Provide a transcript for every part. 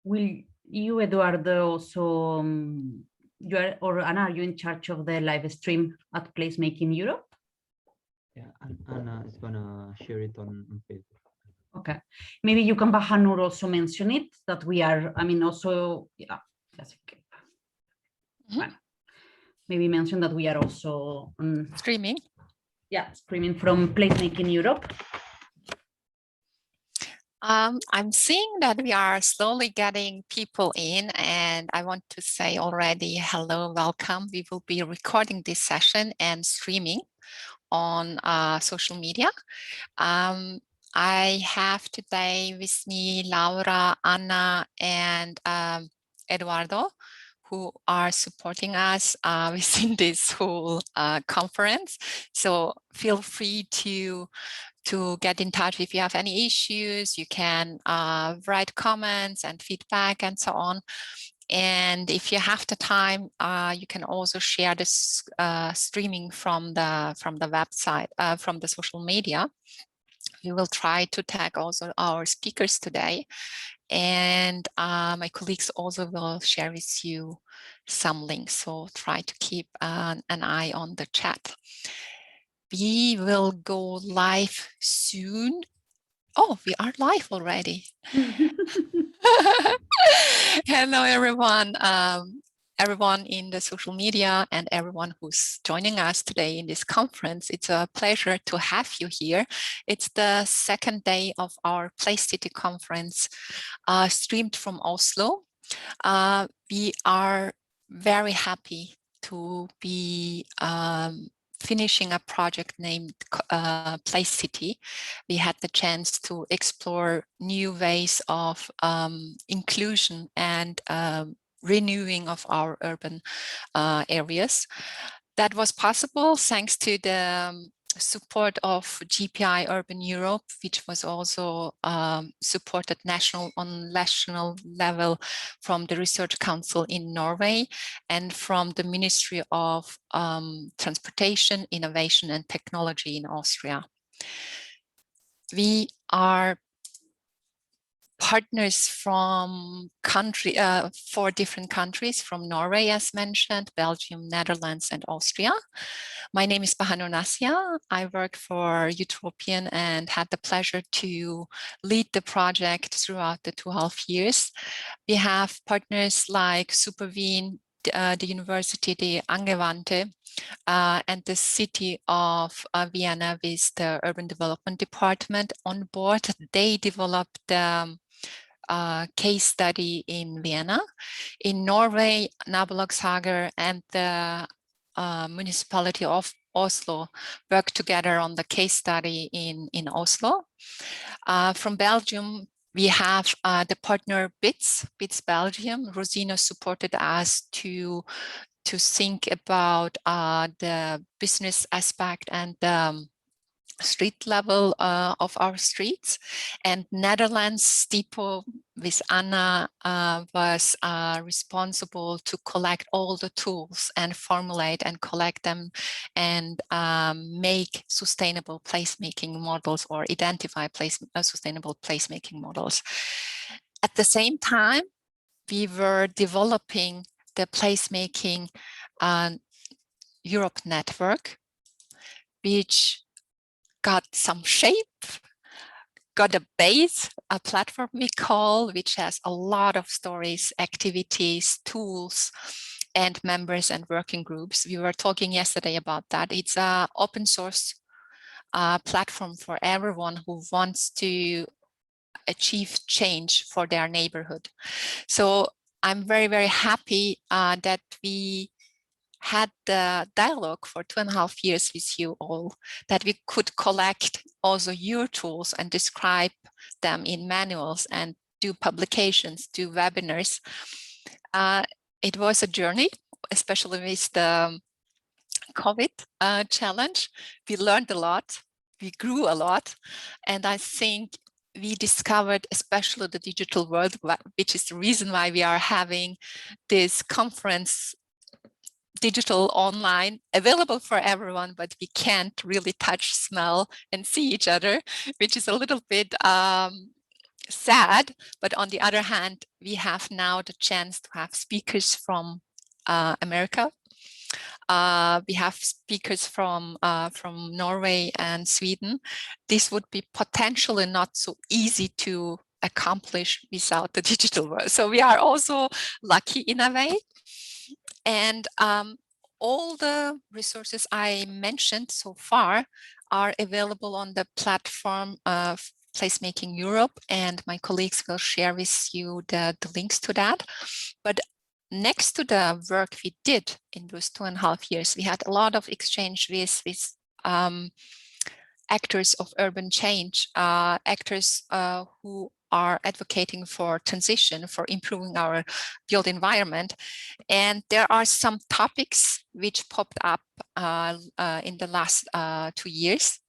Will you, Eduardo, also, you are, or Anna, are you in charge of the live stream at Placemaking Europe? Yeah, Anna is gonna share it on Facebook. Okay, maybe you can, Bahanur, also mention it, that we are, I mean, also, yeah, maybe mention that we are also streaming. Yeah, streaming from Placemaking Europe. I'm seeing that we are slowly getting people in, and I want to say already hello, welcome. We will be recording this session and streaming on social media. I have today with me Laura, Anna, and Eduardo, who are supporting us within this whole conference. So feel free to get in touch if you have any issues. You can write comments and feedback and so on. And if you have the time, you can also share this streaming from the website, from the social media. We will try to tag also our speakers today. And my colleagues also will share with you some links. So try to keep an eye on the chat. We will go live soon. Oh, we are live already. Hello, everyone. Everyone in the social media and everyone who's joining us today in this conference. It's a pleasure to have you here. It's the second day of our PlaceCity conference, streamed from Oslo. We are very happy to be finishing a project named PlaceCity. We had the chance to explore new ways of inclusion and renewing of our urban areas. That was possible thanks to the support of GPI Urban Europe, which was also supported on national level from the Research Council in Norway and from the Ministry of Transportation, Innovation and Technology in Austria. We are partners from 4 different countries, from Norway, as mentioned, Belgium, Netherlands, and Austria. My name is Bahanur Nasya. I work for Eutropian and had the pleasure to lead the project throughout the 2.5 years. We have partners like Superwien, the University de Angewandte, and the city of Vienna with the Urban Development Department on board. They developed the case study in Vienna. In Norway, Nabolagshager and the municipality of Oslo worked together on the case study in Oslo. From Belgium, we have the partner BITS Belgium. Rosino supported us to think about the business aspect and the street level of our streets. And Netherlands, Stipo with Anna was responsible to collect all the tools and formulate and collect them and make sustainable placemaking models or identify sustainable placemaking models. At the same time, we were developing the placemaking Europe network, which got some shape, got a base, a platform we call, which has a lot of stories, activities, tools, and members and working groups. We were talking yesterday about that. It's an open source platform for everyone who wants to achieve change for their neighborhood. So I'm very, very happy that we had the dialogue for 2.5 years with you all, that we could collect also your tools and describe them in manuals and do publications, do webinars. It was a journey, especially with the COVID challenge. We learned a lot, we grew a lot, and I think we discovered especially the digital world, which is the reason why we are having this conference digital online, available for everyone, but we can't really touch, smell, and see each other, which is a little bit sad, but on the other hand, we have now the chance to have speakers from America. We have speakers from Norway and Sweden. This would be potentially not so easy to accomplish without the digital world. So we are also lucky in a way. And all the resources I mentioned so far are available on the platform of Placemaking Europe, and my colleagues will share with you the links to that. But next to the work we did in those 2.5 years, we had a lot of exchange with actors of urban change, actors who are advocating for transition, for improving our built environment. And there are some topics which popped up in the last 2 years.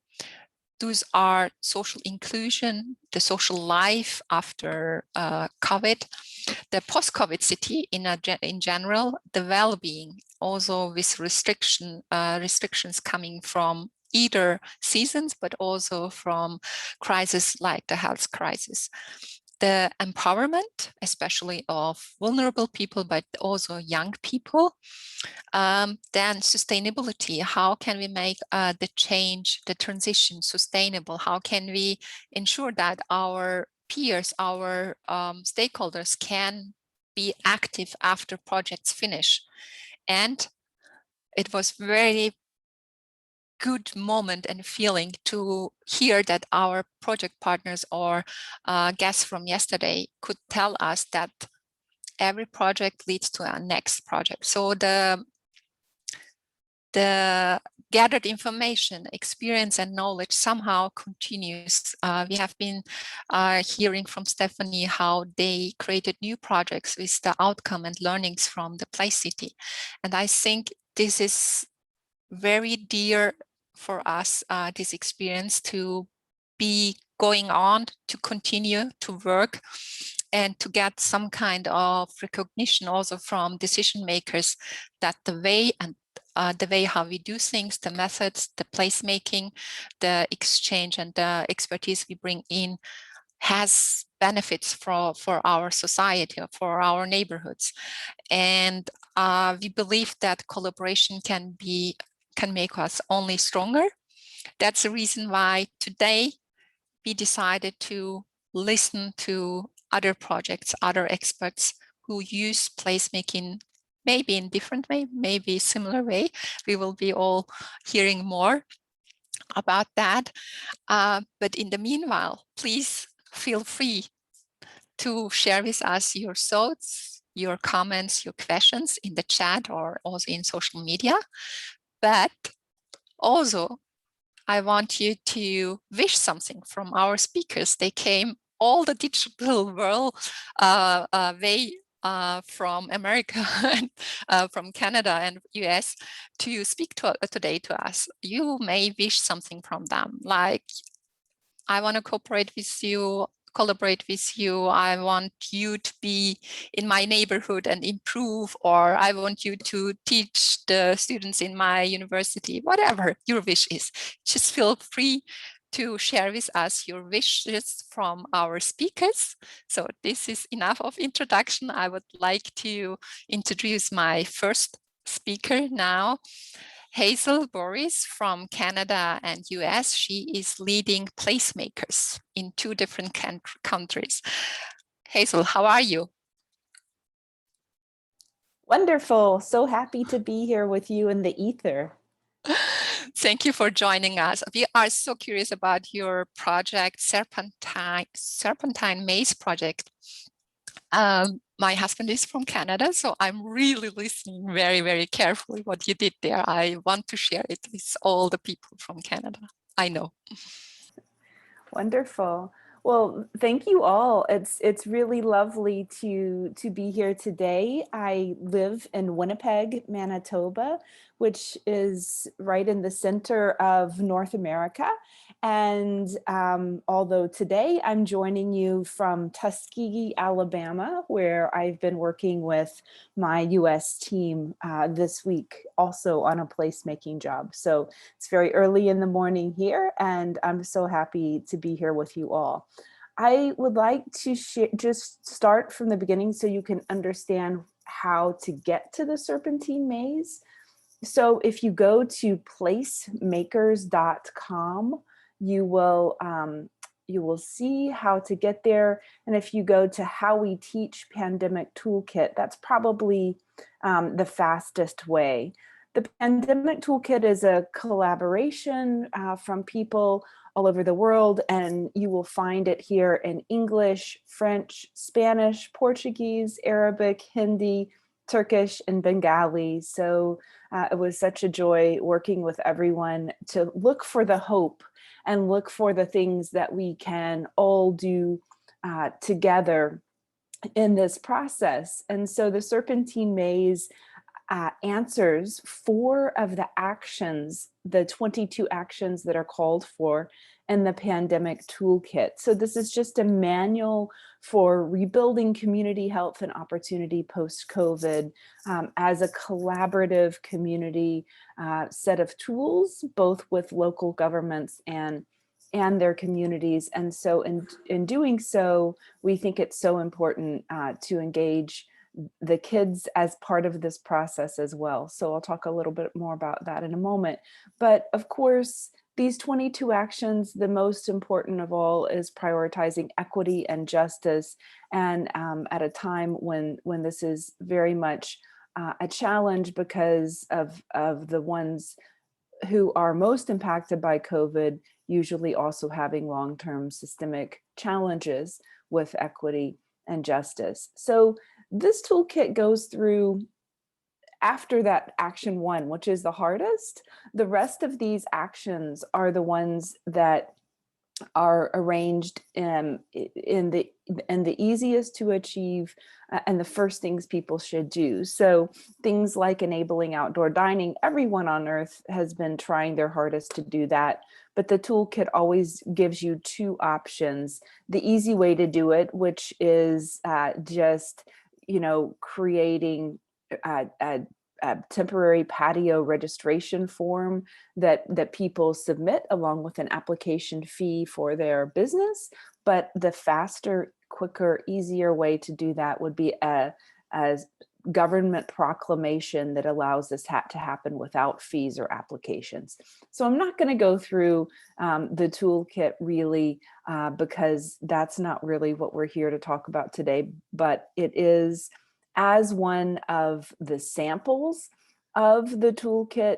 Those are social inclusion, the social life after COVID, the post-COVID city in general, the well-being, also with restrictions coming from either seasons, but also from crises like the health crisis. The empowerment, especially of vulnerable people, but also young people. Then sustainability, how can we make the change, the transition sustainable? How can we ensure that our peers, our stakeholders can be active after projects finish? And it was very good moment and feeling to hear that our project partners or guests from yesterday could tell us that every project leads to a next project. So the gathered information, experience, and knowledge somehow continues. We have been hearing from Stephanie how they created new projects with the outcome and learnings from the PlaceCity. And I think this is very dear for us, this experience to be going on, to continue to work, and to get some kind of recognition also from decision makers that the way how we do things, the methods, the placemaking, the exchange, and the expertise we bring in has benefits for our society, for our neighborhoods. And we believe that collaboration can make us only stronger. That's the reason why today we decided to listen to other projects, other experts who use placemaking, maybe in different way, maybe similar way. We will be all hearing more about that. But in the meanwhile, please feel free to share with us your thoughts, your comments, your questions in the chat or also in social media. But also, I want you to wish something from our speakers. They came all the digital world way from America and from Canada and US to speak today to us. You may wish something from them, like, I want to collaborate with you, I want you to be in my neighborhood and improve, or I want you to teach the students in my university, whatever your wish is. Just feel free to share with us your wishes from our speakers. So this is enough of introduction. I would like to introduce my first speaker now. Hayel Borys from Canada and US. She is leading PlaceMakers in 2 different countries. Hayel, how are you? Wonderful. So happy to be here with you in the ether. Thank you for joining us. We are so curious about your project, Serpentine Maze project. My husband is from Canada, so I'm really listening very, very carefully what you did there. I want to share it with all the people from Canada. I know. Wonderful. Well, thank you all. It's really lovely to be here today. I live in Winnipeg, Manitoba, which is right in the center of North America. And although today I'm joining you from Tuskegee, Alabama, where I've been working with my US team this week, also on a placemaking job. So it's very early in the morning here, and I'm so happy to be here with you all. I would like to just start from the beginning so you can understand how to get to the Serpentine Maze. So if you go to PlaceMakers.com, you will see how to get there. And if you go to How We Teach Pandemic Toolkit, that's probably the fastest way. The Pandemic Toolkit is a collaboration from people all over the world, and you will find it here in English, French, Spanish, Portuguese, Arabic, Hindi, Turkish, and Bengali. So it was such a joy working with everyone to look for the hope and look for the things that we can all do together in this process. And so the Serpentine Maze answers 4 of the actions, the 22 actions that are called for in the Pandemic Toolkit. So this is just a manual for rebuilding community health and opportunity post-COVID as a collaborative community set of tools, both with local governments and their communities. And so in doing so, we think it's so important to engage the kids as part of this process as well. So I'll talk a little bit more about that in a moment. But of course, these 22 actions, the most important of all is prioritizing equity and justice. And at a time when this is very much a challenge because of the ones who are most impacted by COVID, usually also having long-term systemic challenges with equity and justice. So this toolkit goes through, after that action 1, which is the hardest, the rest of these actions are the ones that are arranged in the easiest to achieve and the first things people should do. So things like enabling outdoor dining, everyone on earth has been trying their hardest to do that, but the toolkit always gives you 2 options. The easy way to do it, which is just, creating a temporary patio registration form that people submit along with an application fee for their business. But the faster, quicker, easier way to do that would be a government proclamation that allows this to happen without fees or applications. So I'm not going to go through the toolkit really because that's not really what we're here to talk about today, but it is as one of the samples of the toolkit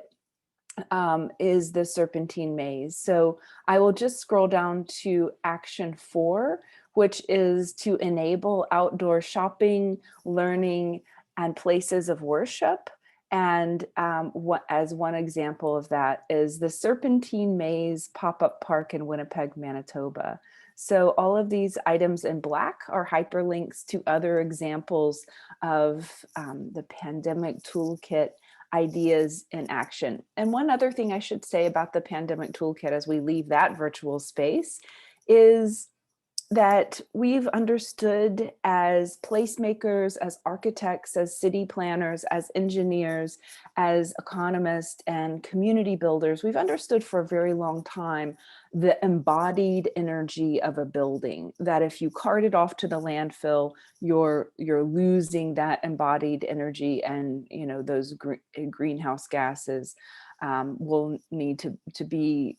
is the Serpentine Maze. So I will just scroll down to action 4, which is to enable outdoor shopping, learning, and places of worship. And as one example of that is the Serpentine Maze pop-up park in Winnipeg, Manitoba. So all of these items in black are hyperlinks to other examples of the Pandemic Toolkit ideas in action. And one other thing I should say about the Pandemic Toolkit as we leave that virtual space is that we've understood as placemakers, as architects, as city planners, as engineers, as economists and community builders, we've understood for a very long time the embodied energy of a building, that if you cart it off to the landfill, you're losing that embodied energy, and those greenhouse gases will need to be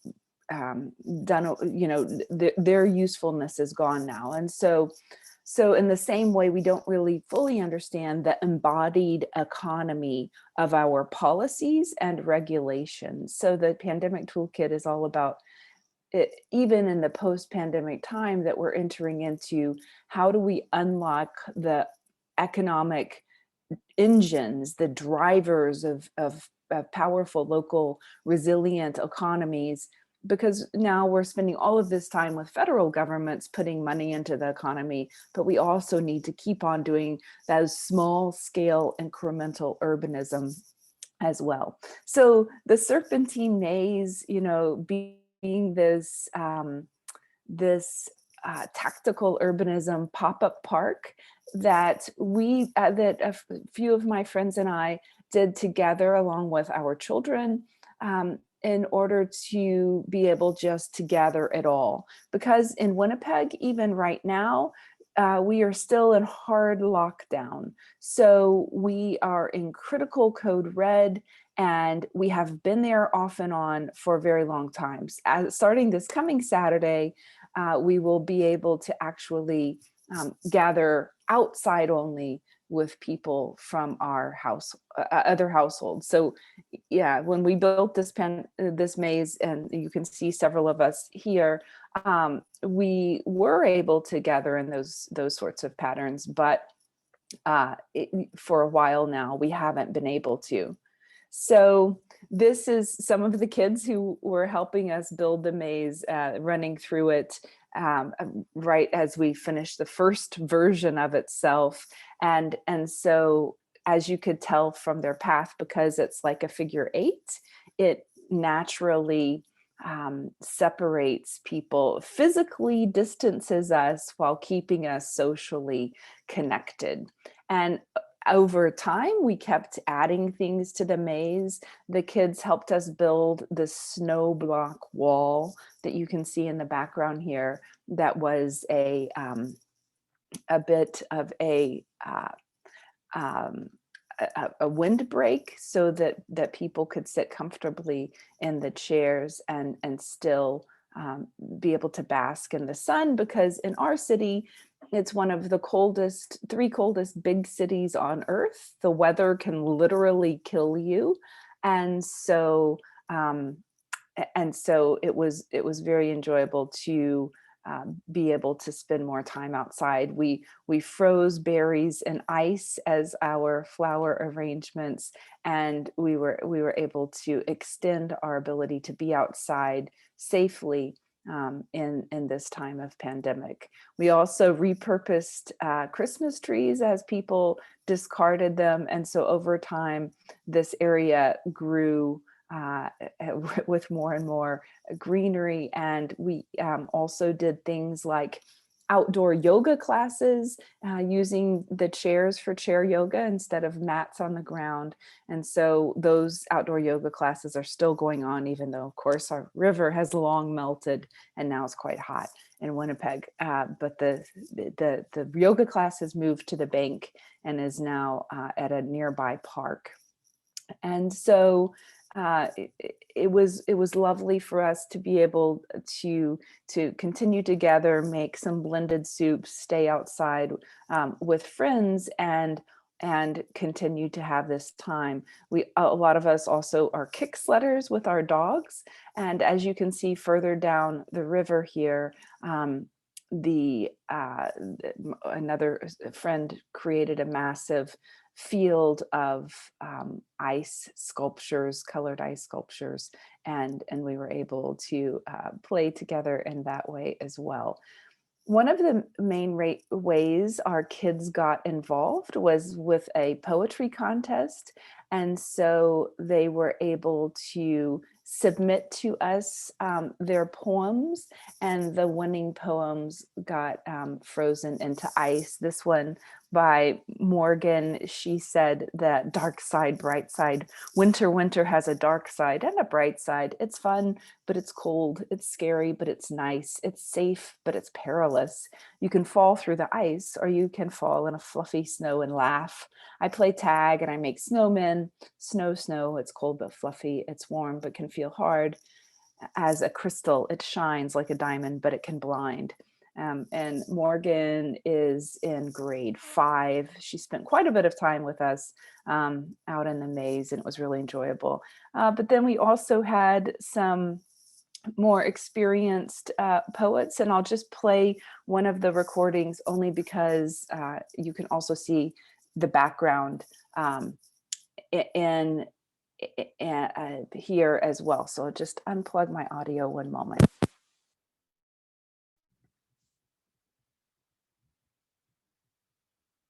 done, their usefulness is gone now. And so in the same way, we don't really fully understand the embodied economy of our policies and regulations. So the Pandemic Toolkit is all about it, even in the post-pandemic time that we're entering into, how do we unlock the economic engines, the drivers of powerful local resilient economies, because now we're spending all of this time with federal governments putting money into the economy, but we also need to keep on doing those small scale incremental urbanism as well. So the Serpentine Maze, being this tactical urbanism pop-up park that that a few of my friends and I did together along with our children, in order to be able just to gather it all. Because in Winnipeg, even right now, we are still in hard lockdown. So we are in critical code red, and we have been there off and on for very long times. Starting this coming Saturday, we will be able to actually gather outside only with people from our house, other households. So yeah, when we built this maze, and you can see several of us here, we were able to gather in those sorts of patterns, but for a while now, we haven't been able to. So this is some of the kids who were helping us build the maze, running through it right as we finished the first version of itself. And so, as you could tell from their path, because it's like a figure 8, it naturally separates people, physically distances us while keeping us socially connected. And over time, we kept adding things to the maze. The kids helped us build the snow block wall that you can see in the background here. That was a bit of a windbreak, so that people could sit comfortably in the chairs and still be able to bask in the sun, because in our city, it's one of the three coldest big cities on Earth. The weather can literally kill you. And so it was very enjoyable to be able to spend more time outside. We froze berries and ice as our flower arrangements, and we were able to extend our ability to be outside safely in this time of pandemic. We also repurposed Christmas trees as people discarded them, and so over time, this area grew with more and more greenery. And we also did things like outdoor yoga classes, using the chairs for chair yoga instead of mats on the ground. And so those outdoor yoga classes are still going on, even though, of course, our river has long melted and now it's quite hot in Winnipeg. But the yoga class has moved to the bank and is now at a nearby park. And so it was lovely for us to be able to continue together, make some blended soups, stay outside with friends, and continue to have this time. A lot of us also are kick sledders with our dogs, and as you can see further down the river here, another friend created a massive field of ice sculptures, colored ice sculptures, and we were able to play together in that way as well. One of the main ways our kids got involved was with a poetry contest, and so they were able to submit to us their poems, and the winning poems got frozen into ice. This one by Morgan, she said that dark side, bright side, winter has a dark side and a bright side. It's fun, but it's cold. It's scary, but it's nice. It's safe, but it's perilous. You can fall through the ice, or you can fall in a fluffy snow and laugh. I play tag and I make snowmen. Snow, it's cold but fluffy. It's warm but can feel hard. As a crystal, it shines like a diamond, but it can blind. And Morgan is in grade 5. She spent quite a bit of time with us out in the maze, and it was really enjoyable. But then we also had some more experienced poets, and I'll just play one of the recordings only because you can also see the background in here as well. So I'll just unplug my audio one moment.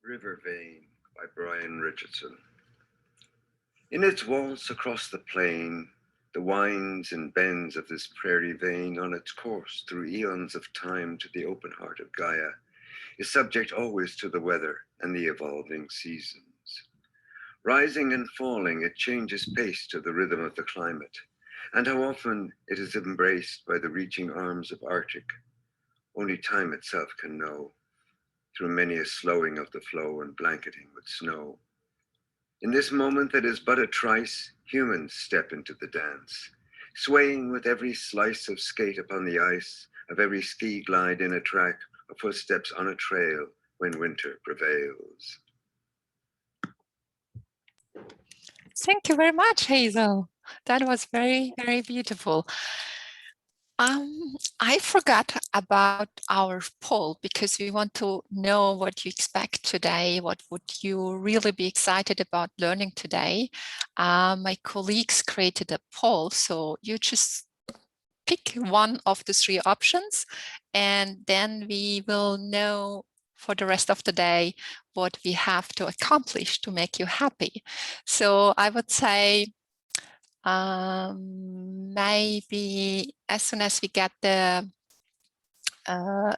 River Vein by Brian Richardson. In its waltz across the plain, the winds and bends of this prairie vein on its course through eons of time to the open heart of Gaia is subject always to the weather and the evolving seasons. Rising and falling, it changes pace to the rhythm of the climate, and how often it is embraced by the reaching arms of Arctic, only time itself can know, through many a slowing of the flow and blanketing with snow. In this moment that is but a trice, humans step into the dance, swaying with every slice of skate upon the ice, of every ski glide in a track, of footsteps on a trail when winter prevails. Thank you very much, Hazel. That was very, very beautiful. I forgot about our poll because we want to know what you expect today. What would you really be excited about learning today? My colleagues created a poll, so you just pick one of the three options, and then we will know for the rest of the day what we have to accomplish to make you happy. So I would say maybe as soon as we get the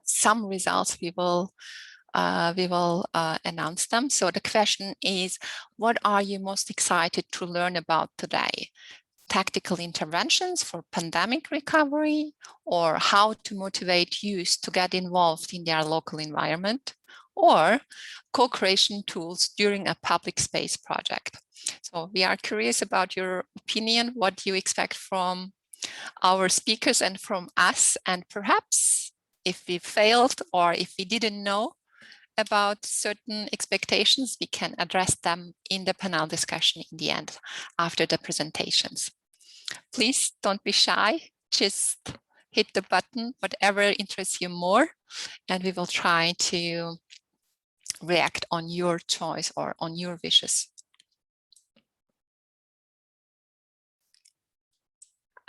some results, we will announce them. So the question is, what are you most excited to learn about today? Tactical interventions for pandemic recovery, or how to motivate youth to get involved in their local environment, or co-creation tools during a public space project. So we are curious about your opinion, what you expect from our speakers and from us, and perhaps if we failed or if we didn't know about certain expectations, we can address them in the panel discussion in the end after the presentations. Please don't be shy, just hit the button, whatever interests you more, and we will try to react on your choice or on your wishes.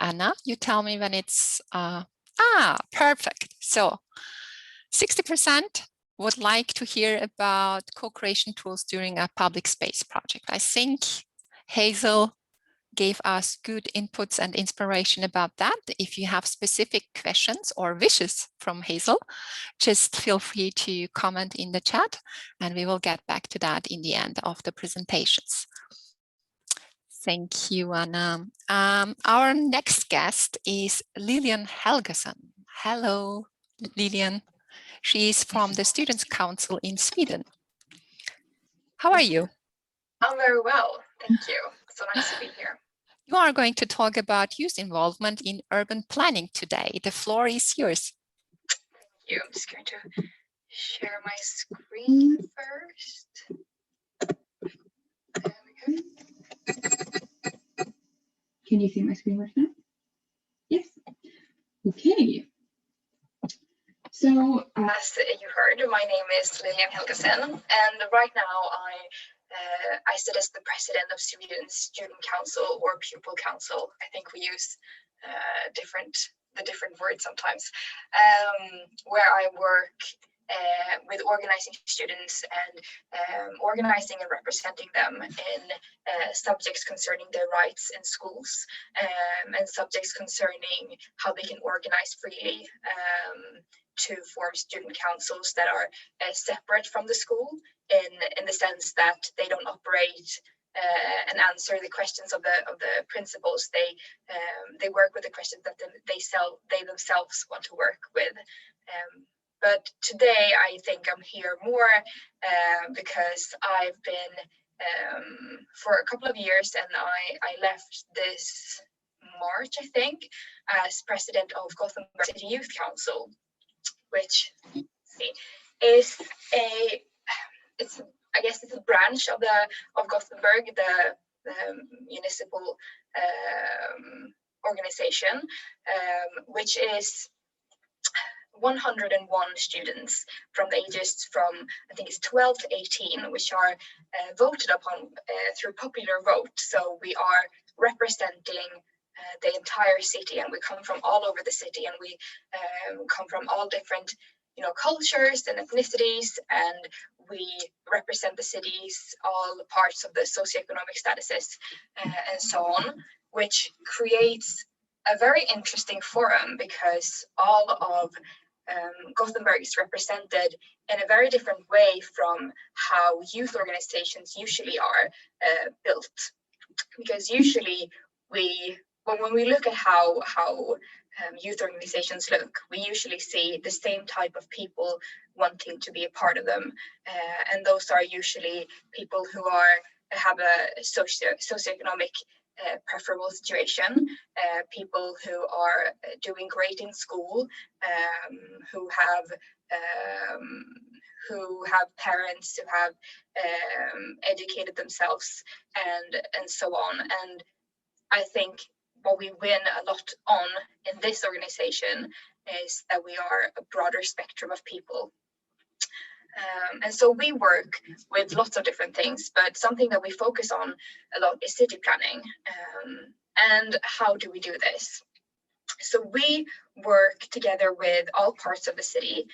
Anna, you tell me when it's, perfect. So 60% would like to hear about co-creation tools during a public space project. I think Hazel gave us good inputs and inspiration about that. If you have specific questions or wishes from Hazel, just feel free to comment in the chat and we will get back to that in the end of the presentations. Thank you, Anna. Our next guest is Lilian Helgeson. Hello, Lilian. She is from the Students' Council in Sweden. How are you? I'm very well, thank you. So nice to be here. You are going to talk about youth involvement in urban planning today. The floor is yours. Thank you. I'm just going to share my screen first. There we go. Can you see my screen right now? Yes. Okay. So, as you heard, my name is Lilian Helgeson, and right now I sit as the president of Sweden's Student Council or Pupil Council. I think we use the different words sometimes, where I work with organizing students and organizing and representing them in subjects concerning their rights in schools, and subjects concerning how they can organize freely to form student councils that are separate from the school in the sense that they don't operate and answer the questions of the principals. They work with the questions that they themselves want to work with. But today I think I'm here more because I've been for a couple of years, and I left this March, I think, as president of Gothenburg City Youth Council, which is I guess it's a branch of Gothenburg, the municipal organization, which is 101 students from the ages from, I think it's 12 to 18, which are voted upon through popular vote. So we are representing the entire city, and we come from all over the city, and we come from all different, cultures and ethnicities, and we represent the city's all parts of the socioeconomic statuses and so on, which creates a very interesting forum because all of Gothenburg is represented in a very different way from how youth organizations usually are built. Because usually but when we look at how youth organizations look, we usually see the same type of people wanting to be a part of them, and those are usually people who have a socioeconomic preferable situation, people who are doing great in school, who have parents who have educated themselves, and so on. And I think what we win a lot on in this organization is that we are a broader spectrum of people. And so we work with lots of different things, but something that we focus on a lot is city planning. And how do we do this? So we work together with all parts of the city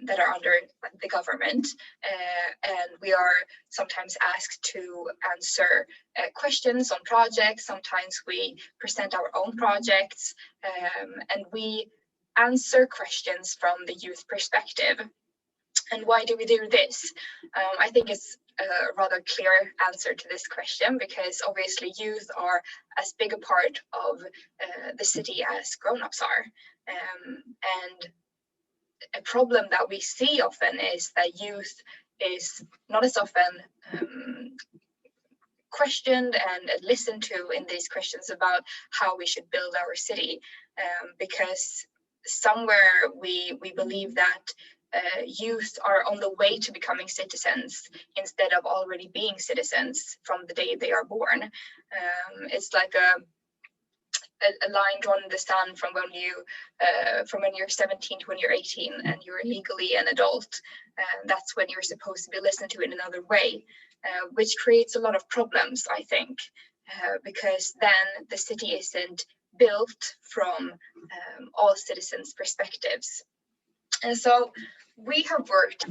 that are under the government, and we are sometimes asked to answer questions on projects. Sometimes we present our own projects, and we answer questions from the youth perspective. And why do we do this? I think it's a rather clear answer to this question, because obviously youth are as big a part of the city as grown-ups are. And a problem that we see often is that youth is not as often questioned and listened to in these questions about how we should build our city, because somewhere we believe that youth are on the way to becoming citizens instead of already being citizens from the day they are born. It's like a line drawn in the sand from when you're 17 to when you're 18 and you're legally an adult. That's when you're supposed to be listened to in another way, which creates a lot of problems, I think, because then the city isn't built from all citizens' perspectives. And so we have worked,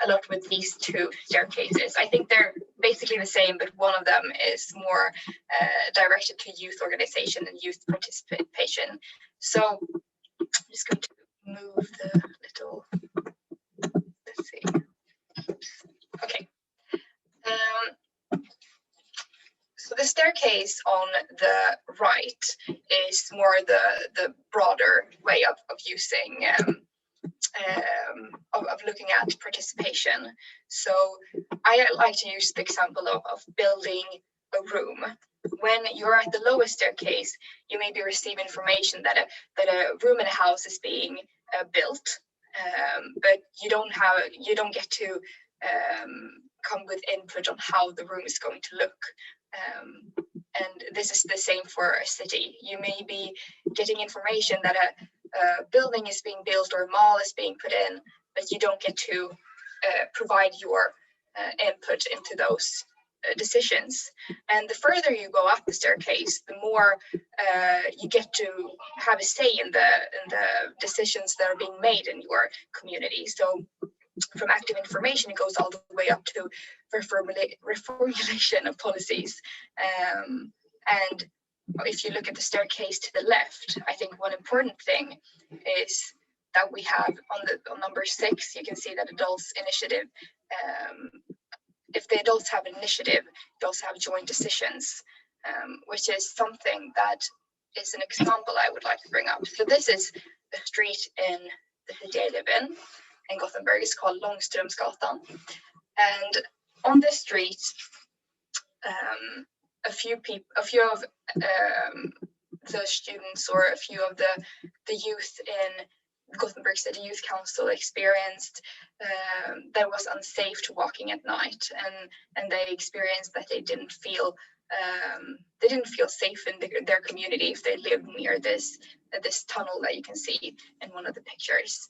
a lot with these two staircases. I think they're basically the same, but one of them is more directed to youth organization and youth participation. So I'm just going to move the little, let's see. Oops. Okay. So the staircase on the right is more the broader way of using, of looking at participation. So I like to use the example of building a room. When you're at the lowest staircase, you maybe receive information that a room in a house is being built, but you don't get to come with input on how the room is going to look. And this is the same for a city. You may be getting information that a building is being built or a mall is being put in, but you don't get to provide your input into those decisions. And the further you go up the staircase, the more you get to have a say in the decisions that are being made in your community. So from active information, it goes all the way up to reformulation of policies. And if you look at the staircase to the left, I think one important thing is that we have on number 6, you can see that adults initiative. If the adults have an initiative, they also have joint decisions, which is something that is an example I would like to bring up. So this is a street in the city I live in Gothenburg. It's called Långströmsgatan. And on this street, a few of the students or a few of the youth in Gothenburg City Youth Council experienced that it was unsafe to walking at night, and they experienced that they didn't feel safe in their community if they lived near this tunnel that you can see in one of the pictures.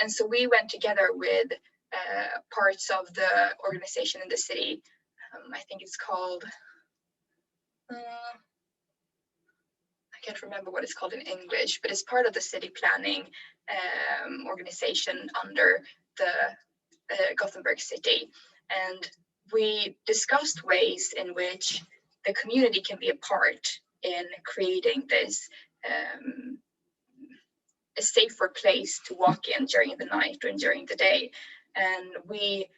And so we went together with parts of the organization in the city. I think it's called, I can't remember what it's called in English, but it's part of the city planning organization under the Gothenburg City. And we discussed ways in which the community can be a part in creating this a safer place to walk in during the night or during the day. And we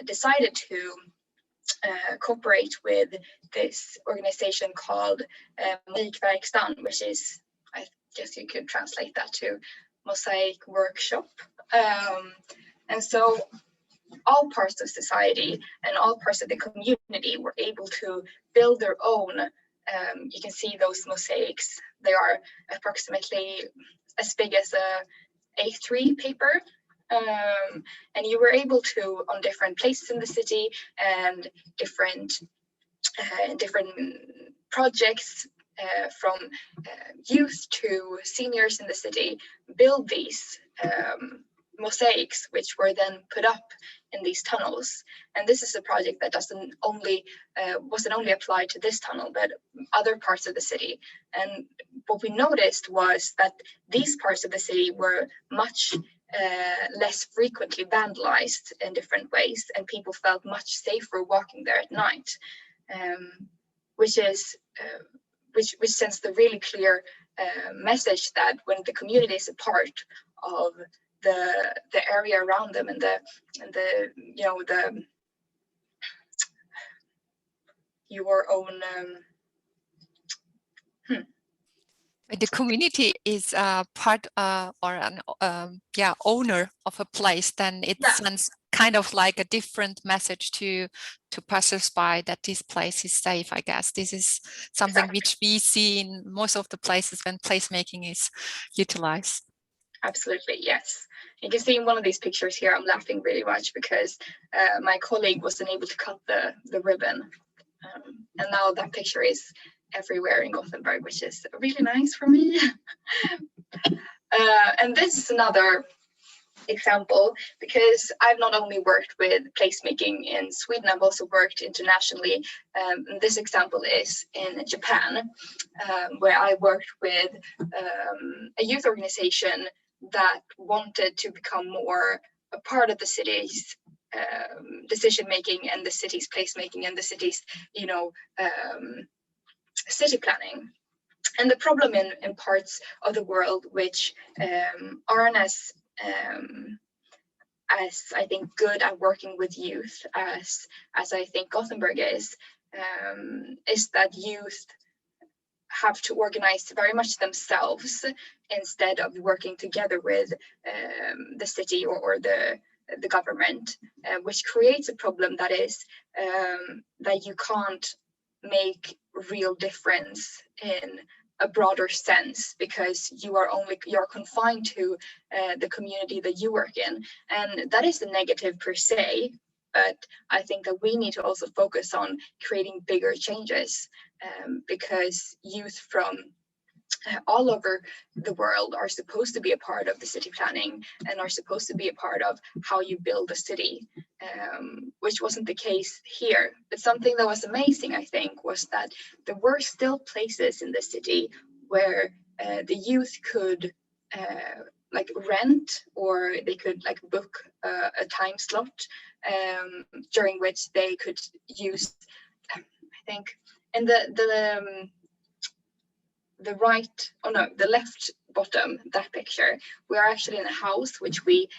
decided to cooperate with this organization called Byverkstedet, which is, I guess you could translate that to mosaic workshop. And so all parts of society and all parts of the community were able to build their own. You can see those mosaics. They are approximately as big as a A3 paper. And you were able to, on different places in the city and different projects, from youth to seniors in the city, build these mosaics, which were then put up in these tunnels. And this is a project that wasn't only applied to this tunnel, but other parts of the city. And what we noticed was that these parts of the city were much less frequently vandalized in different ways, and people felt much safer walking there at night, which sends the really clear message that when the community is a part of the area around them and your own the community is part or an owner of a place, then it sends kind of like a different message to passers-by that this place is safe. I guess this is something which we see in most of the places when placemaking is utilized. Absolutely, yes. You can see in one of these pictures here, I'm laughing really much because my colleague wasn't able to cut the ribbon. And now that picture is everywhere in Gothenburg, which is really nice for me. And this is another example, because I've not only worked with placemaking in Sweden, I've also worked internationally. And this example is in Japan, where I worked with a youth organization that wanted to become more a part of the city's decision making and the city's placemaking and the city's, city planning. And the problem in parts of the world which aren't as I think good at working with youth as I think Gothenburg is that youth have to organize very much themselves instead of working together with the city or the government, which creates a problem that is that you can't make real difference in a broader sense, because you're confined to the community that you work in. And that is the negative per se, but I think that we need to also focus on creating bigger changes, because youth from all over the world are supposed to be a part of the city planning and are supposed to be a part of how you build a city, which wasn't the case here. But something that was amazing, I think, was that there were still places in the city where the youth could rent, or they could book a time slot during which they could use, I think, in the left bottom, that picture, we are actually in a house which we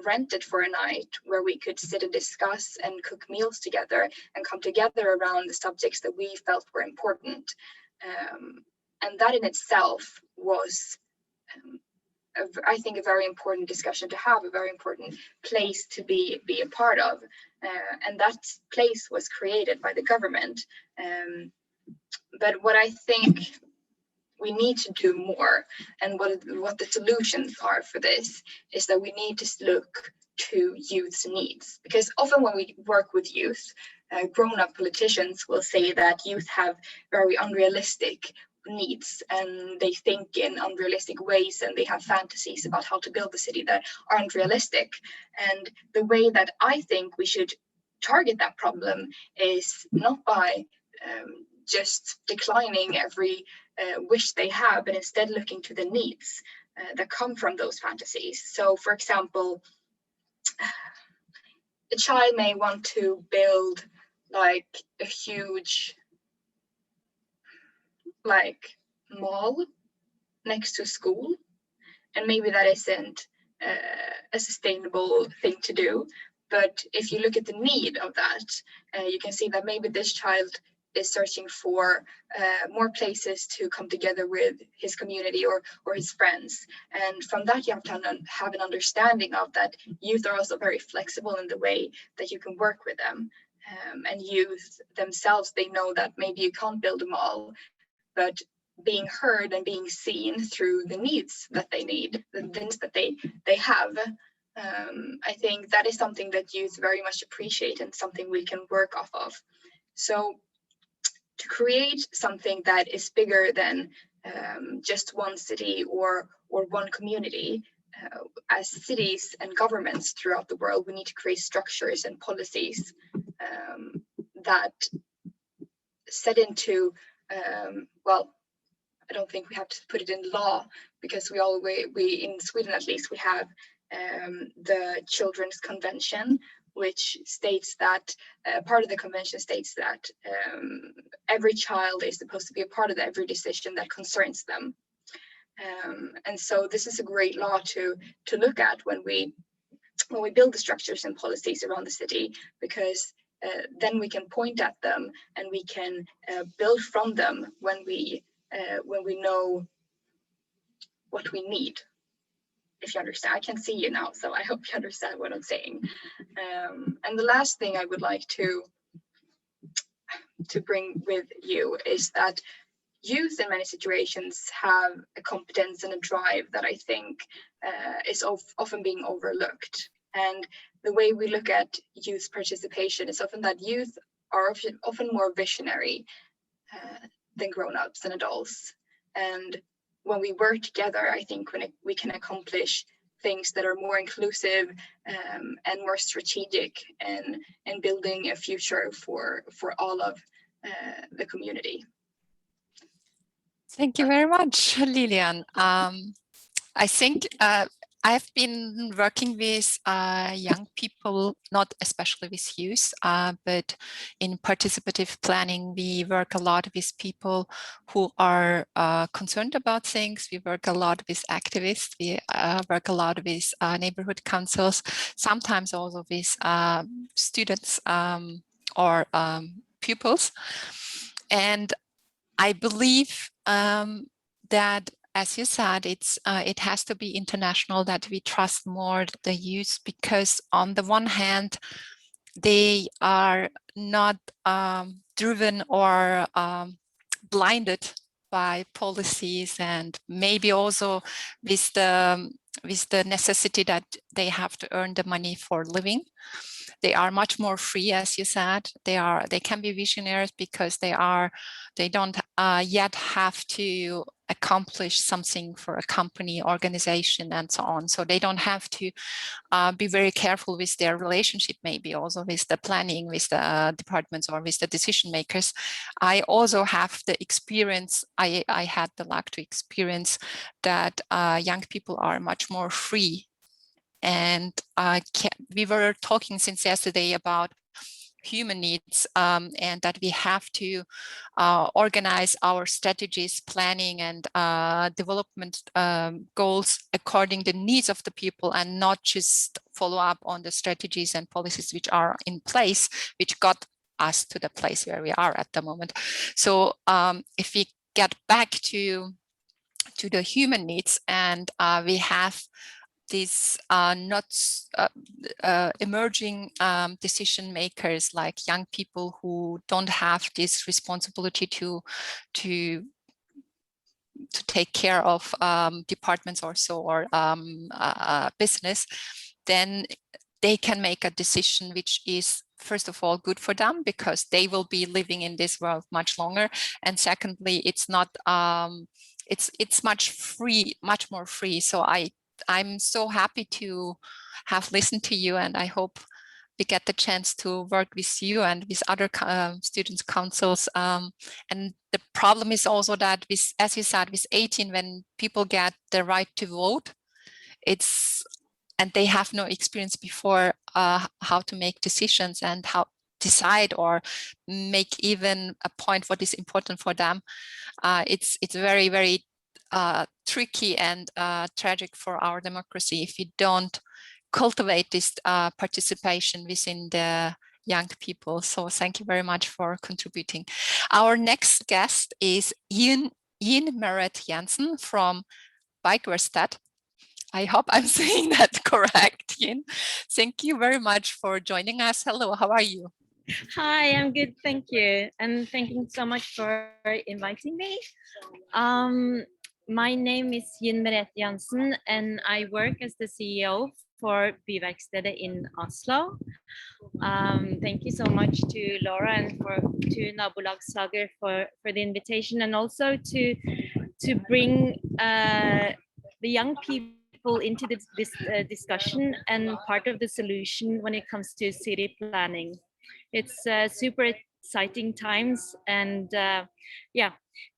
rented for a night, where we could sit and discuss and cook meals together and come together around the subjects that we felt were important. And that in itself was, I think, a very important discussion to have, a very important place to be a part of. And that place was created by the government. But what I think we need to do more, and what the solutions are for this, is that we need to look to youth's needs. Because often when we work with youth, grown-up politicians will say that youth have very unrealistic needs, and they think in unrealistic ways, and they have fantasies about how to build the city that aren't realistic. And the way that I think we should target that problem is not by just declining every wish they have, but instead looking to the needs that come from those fantasies. So, for example, a child may want to build a huge mall next to a school, and maybe that isn't a sustainable thing to do, But if you look at the need of that, you can see that maybe this child is searching for more places to come together with his community or his friends. And from that, you have to have an understanding of that youth are also very flexible in the way that you can work with them. And youth themselves, they know that maybe you can't build them all, but being heard and being seen through the needs that they need, the things that they have, I think that is something that youth very much appreciate and something we can work off of. So to create something that is bigger than just one city or one community, as cities and governments throughout the world, we need to create structures and policies that set into, well, I don't think we have to put it in law, because we in Sweden at least, we have the Children's Convention, which states that part of the convention states that every child is supposed to be a part of every decision that concerns them. And so this is a great law to look at when we build the structures and policies around the city, because then we can point at them and we can build from them when we know what we need. If you understand, I can see you now, so I hope you understand what I'm saying. And the last thing I would like to bring with you is that youth in many situations have a competence and a drive that I think is often being overlooked. And the way we look at youth participation is often that youth are often more visionary than grown-ups and adults. And when we work together, I think we can accomplish things that are more inclusive and more strategic and building a future for all of the community. Thank you very much, Lilian. I think I've been working with young people, not especially with youth, but in participative planning, we work a lot with people who are concerned about things. We work a lot with activists. We work a lot with neighborhood councils, sometimes also with students or pupils. And I believe that, as you said, it has to be international, that we trust more the youth, because on the one hand, they are not driven or blinded by policies, and maybe also with the necessity that they have to earn the money for living. They are much more free, as you said. They can be visionaries because they don't yet have to accomplish something for a company, organization, and so on. So they don't have to be very careful with their relationship, maybe also with the planning, with the departments, or with the decision makers. I also have the experience, I had the luck to experience that young people are much more free. And we were talking since yesterday about human needs, and that we have to organize our strategies, planning, and development goals according to the needs of the people, and not just follow up on the strategies and policies which are in place, which got us to the place where we are at the moment. So if we get back to the human needs, and we have these emerging decision makers, like young people who don't have this responsibility to take care of departments or so, or business, then they can make a decision which is, first of all, good for them, because they will be living in this world much longer, and secondly, it's not it's much more free. So I'm so happy to have listened to you, and I hope we get the chance to work with you and with other students' councils. And the problem is also that, as you said, with 18, when people get the right to vote, and they have no experience before how to make decisions and how decide or make even a point what is important for them. It's very, very tricky and tragic for our democracy if we don't cultivate this participation within the young people. So thank you very much for contributing. Our next guest is Merethe Jansen from Byverkstedet. I hope I'm saying that correct, Jinn. Thank you very much for joining us. Hello, how are you? Hi, I'm good, thank you. And thank you so much for inviting me. My name is Merethe Jansen, and I work as the CEO for Byverkstedet in Oslo. Thank you so much to Laura and to Nabolagslaget for the invitation, and also to bring the young people into this discussion and part of the solution when it comes to city planning. It's super exciting times, and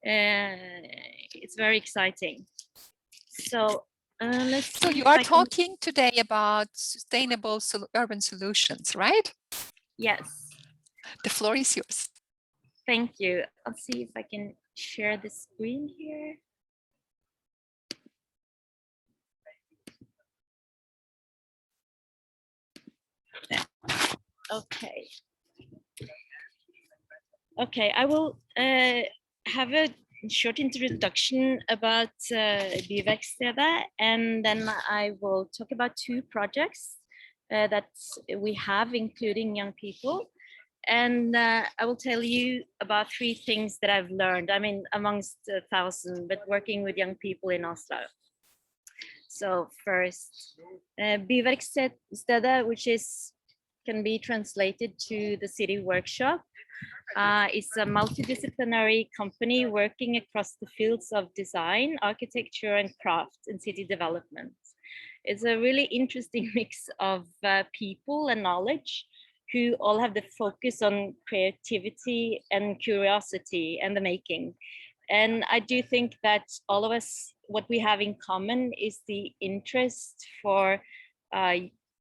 it's very exciting. So let's. So you are talking today about sustainable urban solutions, right? Yes. The floor is yours. Thank you. I'll see if I can share the screen here. Okay. Okay, I will have a short introduction about Byverkstedet, and then I will talk about two projects that we have, including young people. And I will tell you about three things that I've learned. I mean, amongst 1,000, but working with young people in Oslo. So first, Byverkstedet, which can be translated to the city workshop, is a multidisciplinary company working across the fields of design, architecture, and craft in city development. It's a really interesting mix of people and knowledge who all have the focus on creativity and curiosity and the making. And I do think that all of us, what we have in common is the interest for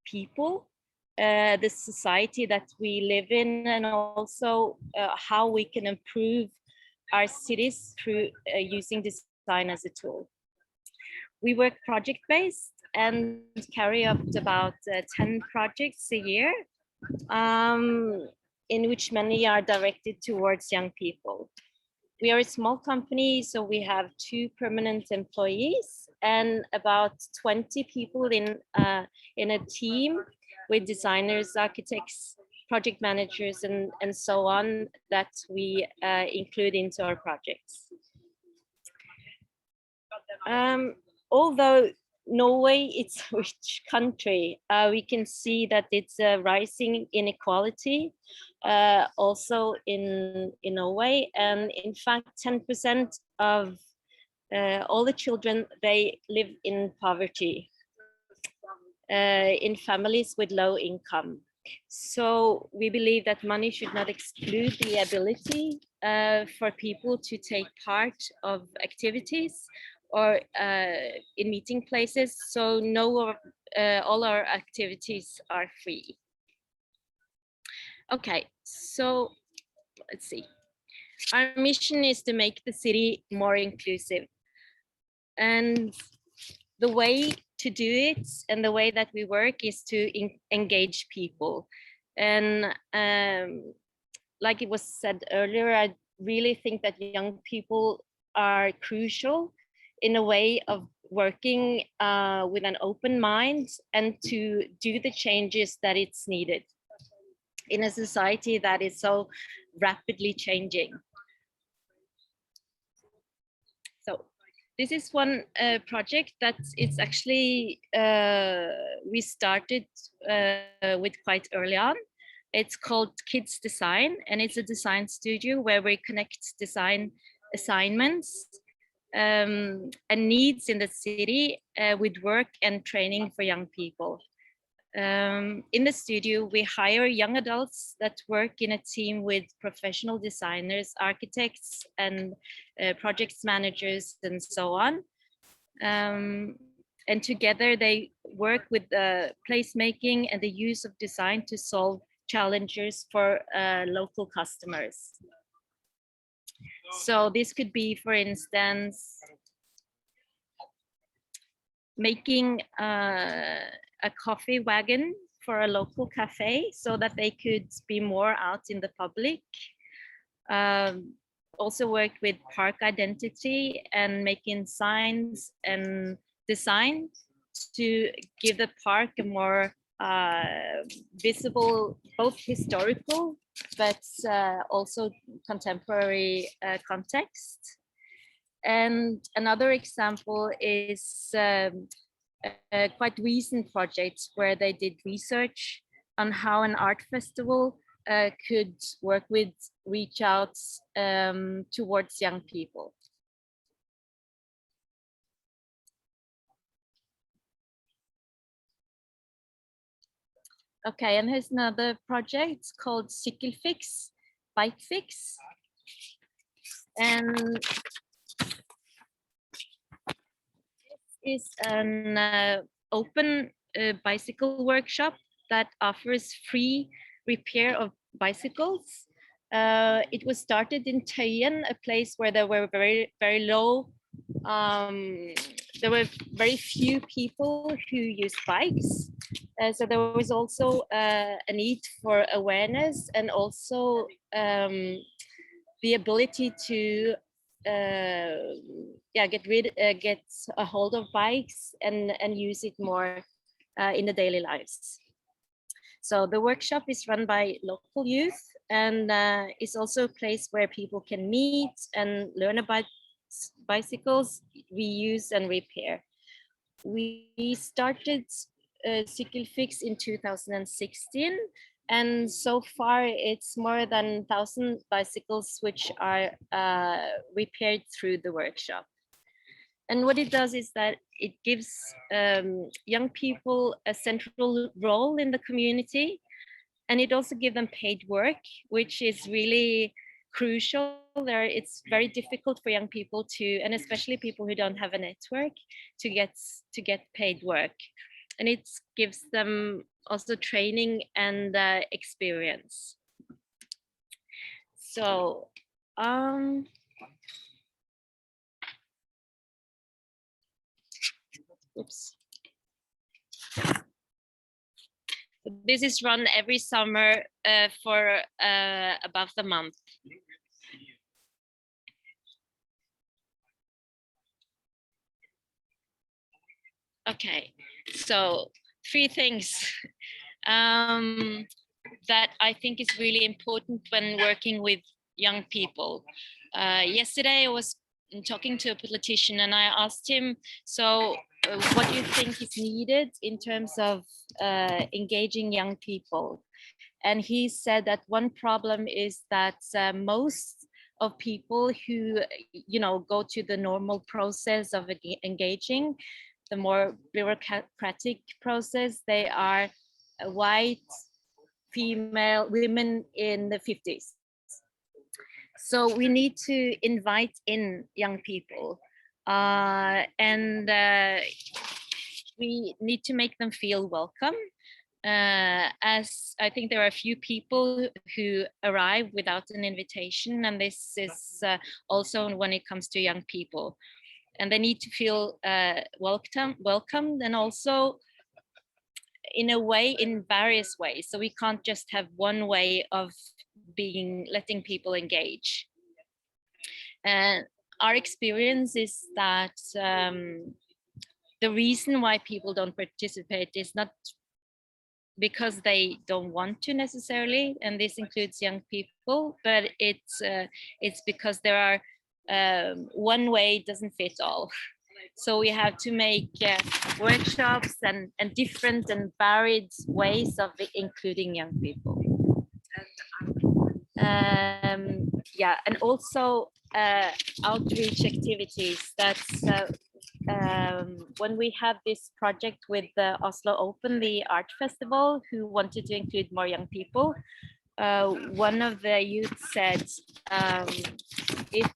people, the society that we live in, and also how we can improve our cities through using design as a tool. We work project-based and carry out about 10 projects a year, in which many are directed towards young people. We are a small company, so we have 2 permanent employees and about 20 people in a team with designers, architects, project managers, and so on that we include into our projects. Although Norway, it's a rich country, we can see that it's a rising inequality also in Norway. And in fact, 10% of all the children, they live in poverty, in families with low income. So we believe that money should not exclude the ability for people to take part of activities or in meeting places. So all our activities are free. Okay, so let's see. Our mission is to make the city more inclusive. And the way to do it and the way that we work is to engage people. And like it was said earlier, I really think that young people are crucial in a way of working with an open mind and to do the changes that it's needed in a society that is so rapidly changing. So this is one project that it's actually, we started with quite early on. It's called Kids Design, and it's a design studio where we connect design assignments and needs in the city with work and training for young people. In the studio, we hire young adults that work in a team with professional designers, architects, and project managers, and so on. And together they work with placemaking and the use of design to solve challenges for local customers. So this could be, for instance, making a coffee wagon for a local cafe so that they could be more out in the public. Also worked with park identity and making signs and design to give the park a more visible, both historical, but also contemporary context. And another example is a quite recent project where they did research on how an art festival could work with reach outs towards young people. Okay, and here's another project called Cycle Fix, Bike Fix. And this is an open bicycle workshop that offers free repair of bicycles. It was started in Tøyen, a place where there were very low, there were very few people who used bikes. So there was also a need for awareness and also the ability to get a hold of bikes and use it more in the daily lives. So the workshop is run by local youth and is also a place where people can meet and learn about bicycles, reuse and repair. We started Cycle Fix in 2016, and so far it's more than 1,000 bicycles which are repaired through the workshop. And what it does is that it gives young people a central role in the community, and it also gives them paid work, which is really crucial. It's very difficult for young people to, and especially people who don't have a network, to get paid work. And it gives them also training and experience. So, oops. This is run every summer for about a month. Okay, so 3 things that I think is really important when working with young people. Yesterday I was talking to a politician and I asked him, so what do you think is needed in terms of engaging young people? And he said that one problem is that most of people who, go to the normal process of engaging, the more bureaucratic process, they are white, female, women in the 50s. So we need to invite in young people and we need to make them feel welcome. As I think there are a few people who arrive without an invitation, and this is also when it comes to young people. And they need to feel welcomed, and also in a way, in various ways. So we can't just have one way of letting people engage. And our experience is that the reason why people don't participate is not because they don't want to necessarily, and this includes young people, but it's because there are one way doesn't fit all. So we have to make workshops and different and varied ways of including young people. Yeah, and also outreach activities. That's when we have this project with the Oslo Open, the art festival, who wanted to include more young people. One of the youth said, if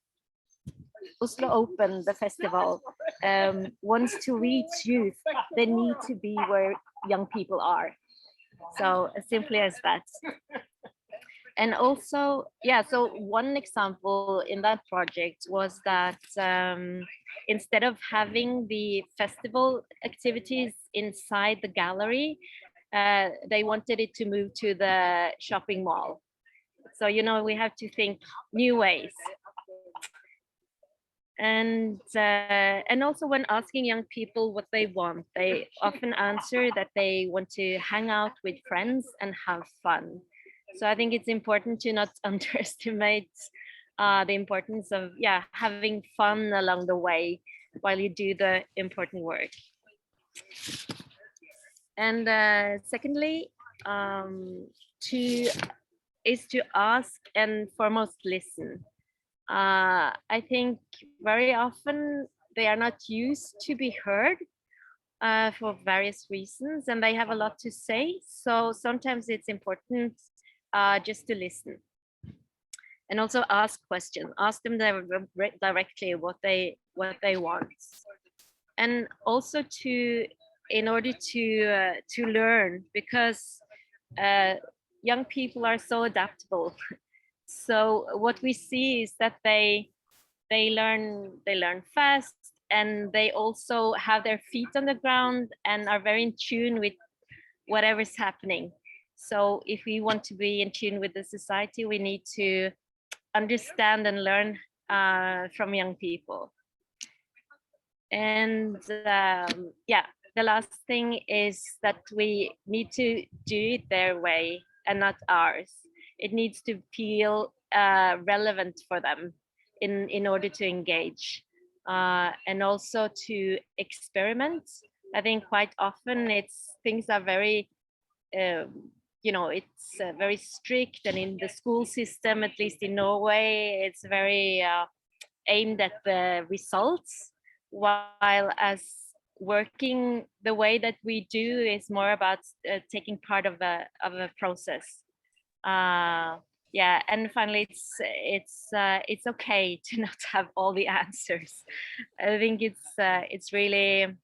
Oslo Open, the festival, wants to reach youth, they need to be where young people are. So as simply as that. And also, yeah, so one example in that project was that instead of having the festival activities inside the gallery, they wanted it to move to the shopping mall. So, you know, we have to think new ways. And also when asking young people what they want, they often answer that they want to hang out with friends and have fun. So I think it's important to not underestimate the importance of having fun along the way while you do the important work. And secondly, is to ask and foremost listen. I think very often they are not used to be heard for various reasons, and they have a lot to say. So sometimes it's important just to listen. And also ask questions. Ask them directly what they want. And also in order to learn, because young people are so adaptable. So what we see is that they learn fast, and they also have their feet on the ground and are very in tune with whatever's happening. So if we want to be in tune with the society, we need to understand and learn from young people. And the last thing is that we need to do it their way and not ours. It needs to feel relevant for them in order to engage, and also to experiment. I think quite often things are very, it's very strict, and in the school system, at least in Norway, it's very aimed at the results, while as working the way that we do is more about taking part of a process. And finally, it's okay to not have all the answers. I think it's really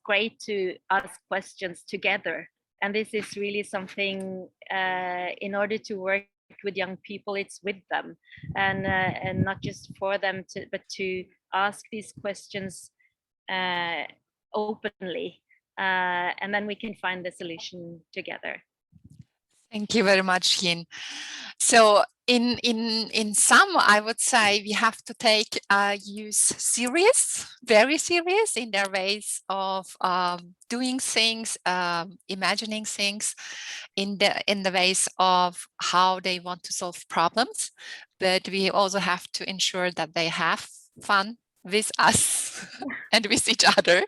great to ask questions together, and this is really something in order to work with young people, it's with them, and not just for them, but to ask these questions openly, and then we can find the solution together. Thank you very much, Jinn. So in sum, I would say we have to take youth serious, very serious in their ways of doing things, imagining things, in the ways of how they want to solve problems. But we also have to ensure that they have fun with us and with each other.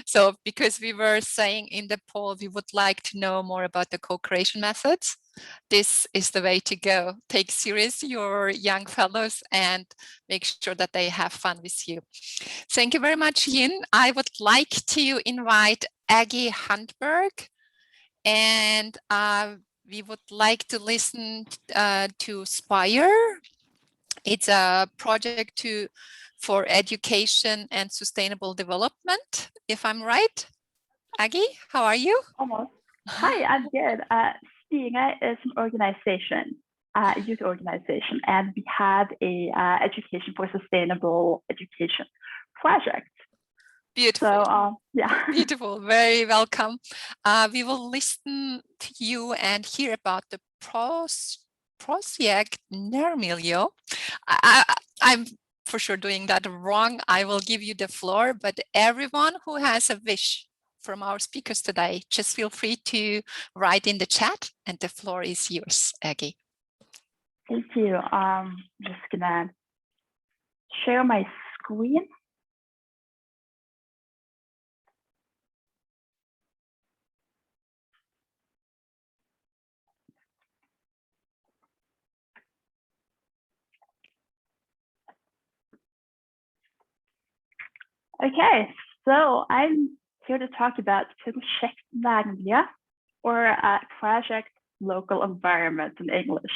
So because we were saying in the poll, we would like to know more about the co-creation methods. This is the way to go. Take serious your young fellows and make sure that they have fun with you. Thank you very much, Jinn. I would like to invite Aggie Handberk, and we would like to listen to Spire. It's a project for education and sustainable development, if I'm right. Aggie, how are you? Almost. Hi, I'm good. Spire is an organization, youth organization, and we have a education for sustainable education project. Beautiful. So, yeah. Beautiful. Very welcome. We will listen to you and hear about the project Nermilio. I'm for sure doing that wrong. I will give you the floor, but everyone who has a wish from our speakers today, just feel free to write in the chat, and the floor is yours, Aggie. Thank you. Just gonna share my screen. Okay, so I'm here to talk about Project Nermilio, or Project Local Environment in English.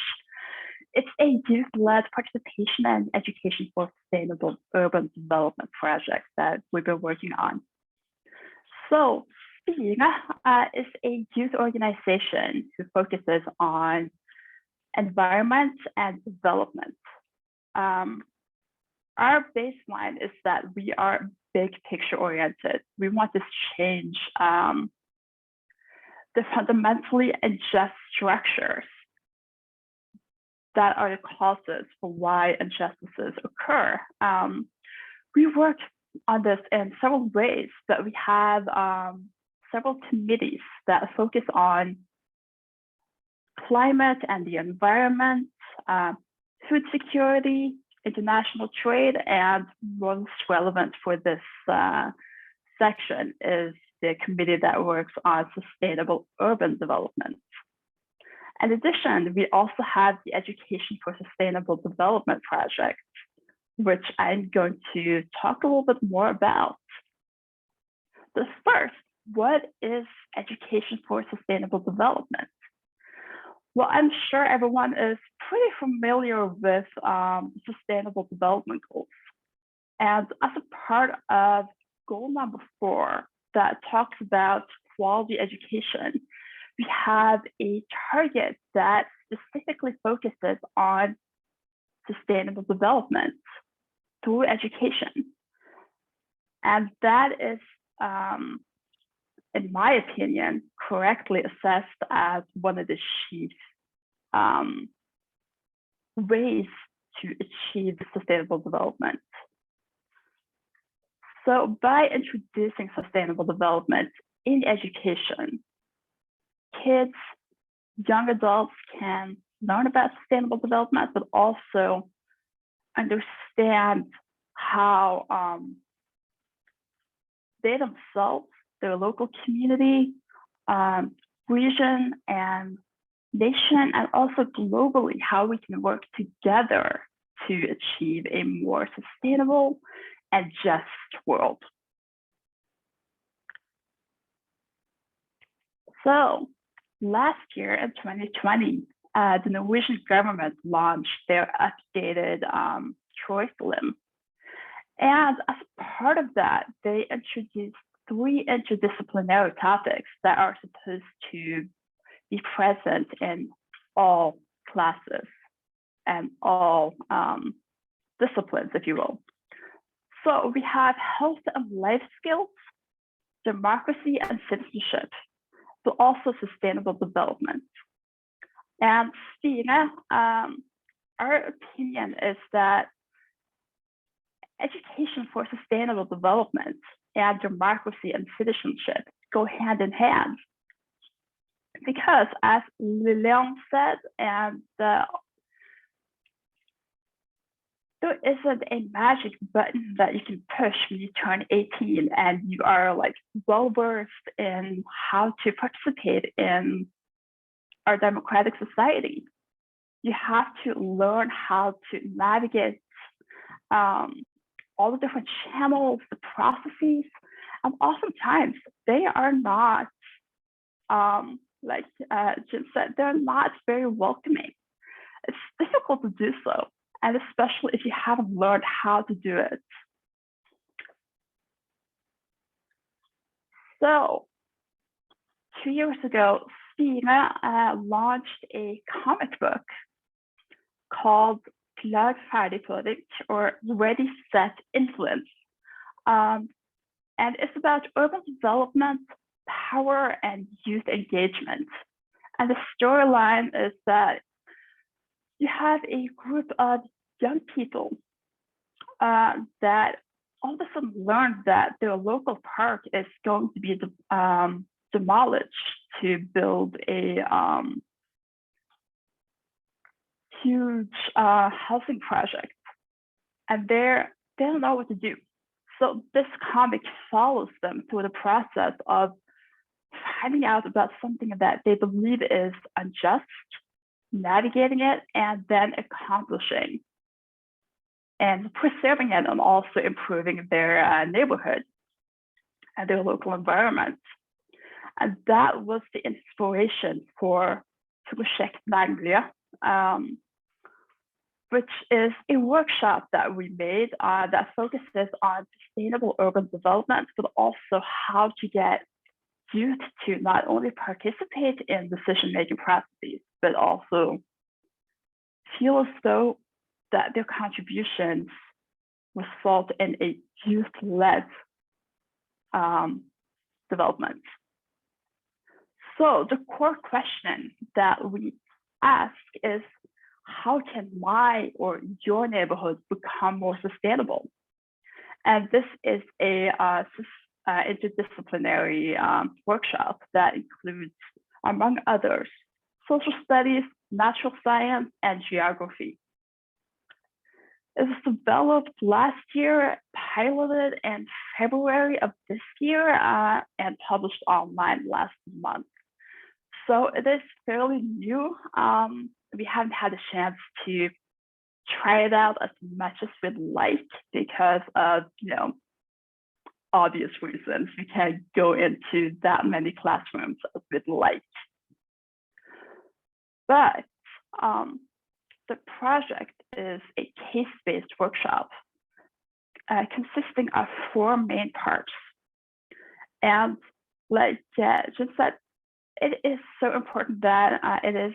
It's a youth-led participation and education for sustainable urban development project that we've been working on. So Spire is a youth organization who focuses on environment, and development. Our baseline is that we are big picture oriented. We want to change the fundamentally unjust structures that are the causes for why injustices occur. We work on this in several ways, but we have several committees that focus on climate and the environment, food security, international trade, and most relevant for this section is the committee that works on sustainable urban development. In addition, we also have the Education for Sustainable Development project, which I'm going to talk a little bit more about. But first, what is Education for Sustainable Development? Well, I'm sure everyone is pretty familiar with Sustainable Development Goals. And as a part of goal number 4 that talks about quality education, we have a target that specifically focuses on sustainable development through education. And that is, in my opinion, correctly assessed as one of the chief ways to achieve sustainable development. So by introducing sustainable development in education, kids, young adults can learn about sustainable development, but also understand how they themselves, their local community, region, and nation, and also globally, how we can work together to achieve a more sustainable and just world. So last year in 2020, the Norwegian government launched their updated curriculum. And as part of that, they introduced 3 interdisciplinary topics that are supposed to be present in all classes and all disciplines, if you will. So we have health and life skills, democracy and citizenship, but also sustainable development. And Spire, our opinion is that education for sustainable development and democracy and citizenship go hand in hand. Because as Lilian said, and there isn't a magic button that you can push when you turn 18 and you are like well-versed in how to participate in our democratic society. You have to learn how to navigate all the different channels, the processes, and oftentimes they are not, like Jinn said, they're not very welcoming. It's difficult to do so, and especially if you haven't learned how to do it. So 2 years ago, Spire launched a comic book called Klar, ferdig, produkt, or Ready, Set, Influence. And it's about urban development, power, and youth engagement. And the storyline is that you have a group of young people that all of a sudden learn that their local park is going to be demolished to build a huge housing project, and they don't know what to do. So this comic follows them through the process of finding out about something that they believe is unjust, navigating it, and then accomplishing and preserving it, and also improving their neighborhood and their local environment. And that was the inspiration for Project Nærmiljø, which is a workshop that we made that focuses on sustainable urban development, but also how to get youth to not only participate in decision-making processes, but also feel as though that their contributions result in a youth-led development. So the core question that we ask is, how can my or your neighborhood become more sustainable? And this is a interdisciplinary workshop that includes, among others, social studies, natural science, and geography. It was developed last year, piloted in February of this year, and published online last month. So it is fairly new. We haven't had a chance to try it out as much as we'd like because of, obvious reasons. We can't go into that many classrooms as we'd like. But the project is a case-based workshop consisting of 4 main parts. And like Jinn said, it is so important that it is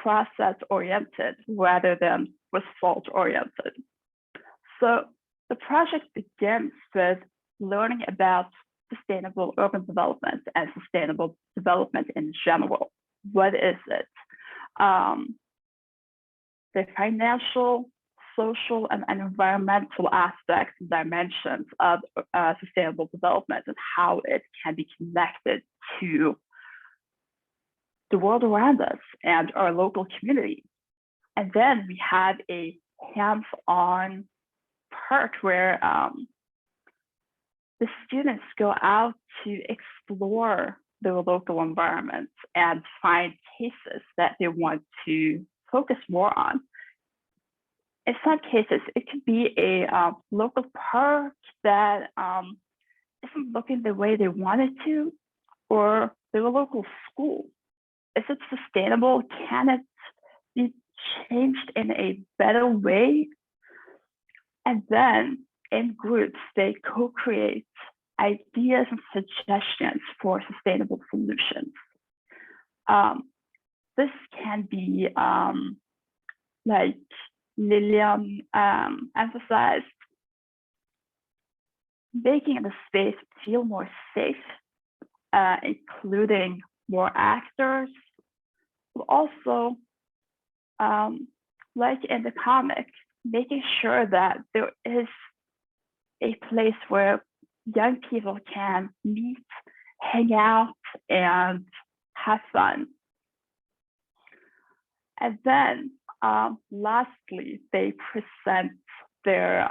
process-oriented rather than result-oriented. So the project begins with learning about sustainable urban development and sustainable development in general. What is it? The financial, social, and environmental aspects and dimensions of sustainable development and how it can be connected to the world around us and our local community. And then we have a hands-on part where the students go out to explore their local environments and find cases that they want to focus more on. In some cases, it could be a local park that isn't looking the way they want it to, or their local school. Is it sustainable? Can it be changed in a better way? And then in groups, they co-create ideas and suggestions for sustainable solutions. This can be, like Lilian emphasized, making the space feel more safe, including more actors, but also, like in the comic, making sure that there is a place where young people can meet, hang out, and have fun. And then lastly, they present their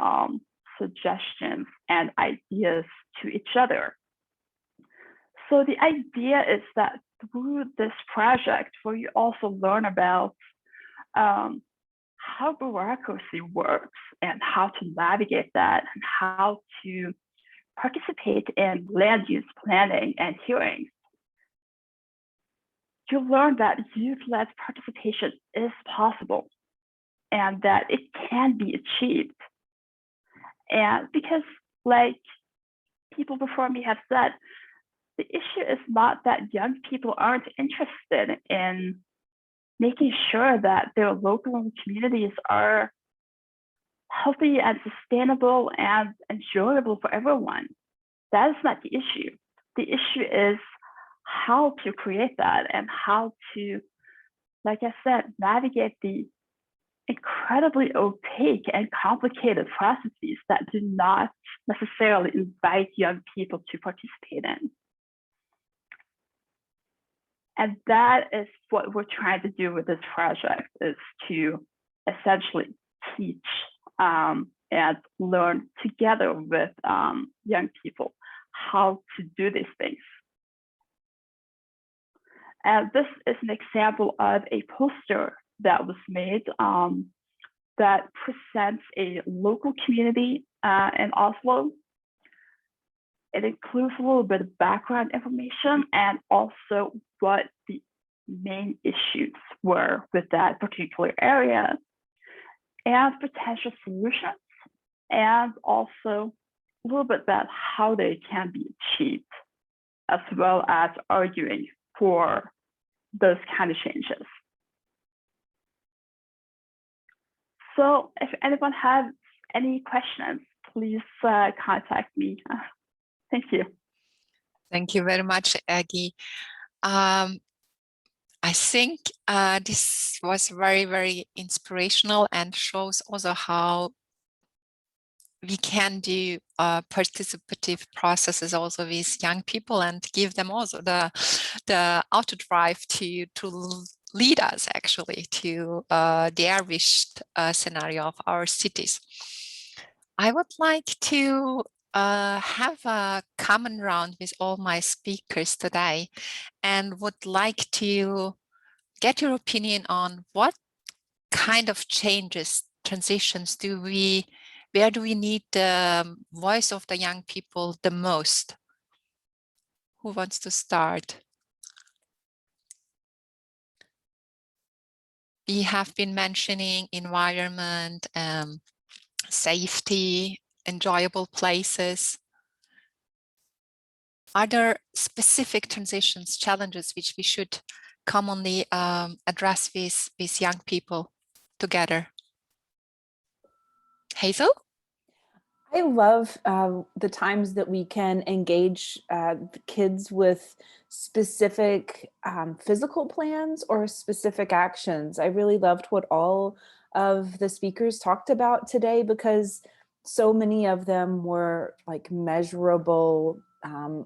suggestions and ideas to each other. So the idea is that through this project, where you also learn about how bureaucracy works and how to navigate that and how to participate in land use planning and hearings, you learn that youth-led participation is possible and that it can be achieved. And because, like people before me have said, the issue is not that young people aren't interested in making sure that their local communities are healthy and sustainable and enjoyable for everyone. That is not the issue. The issue is how to create that and how to, like I said, navigate the incredibly opaque and complicated processes that do not necessarily invite young people to participate in. And that is what we're trying to do with this project, is to essentially teach and learn together with young people how to do these things. And this is an example of a poster that was made that presents a local community in Oslo. It includes a little bit of background information and also what the main issues were with that particular area and potential solutions, and also a little bit about how they can be achieved, as well as arguing for those kind of changes. So if anyone has any questions, please contact me. Thank you. Thank you very much, Aggie. I think this was very, very inspirational and shows also how we can do participative processes also with young people and give them also the auto drive to lead us actually to their wished scenario of our cities. I would like to have a common round with all my speakers today and would like to get your opinion on what kind of changes, transitions where do we need the voice of the young people the most? Who wants to start? We have been mentioning environment, safety, enjoyable places. Are there specific transitions, challenges which we should commonly address with young people together? Hazel? I love the times that we can engage kids with specific physical plans or specific actions. I really loved what all of the speakers talked about today, because so many of them were like measurable,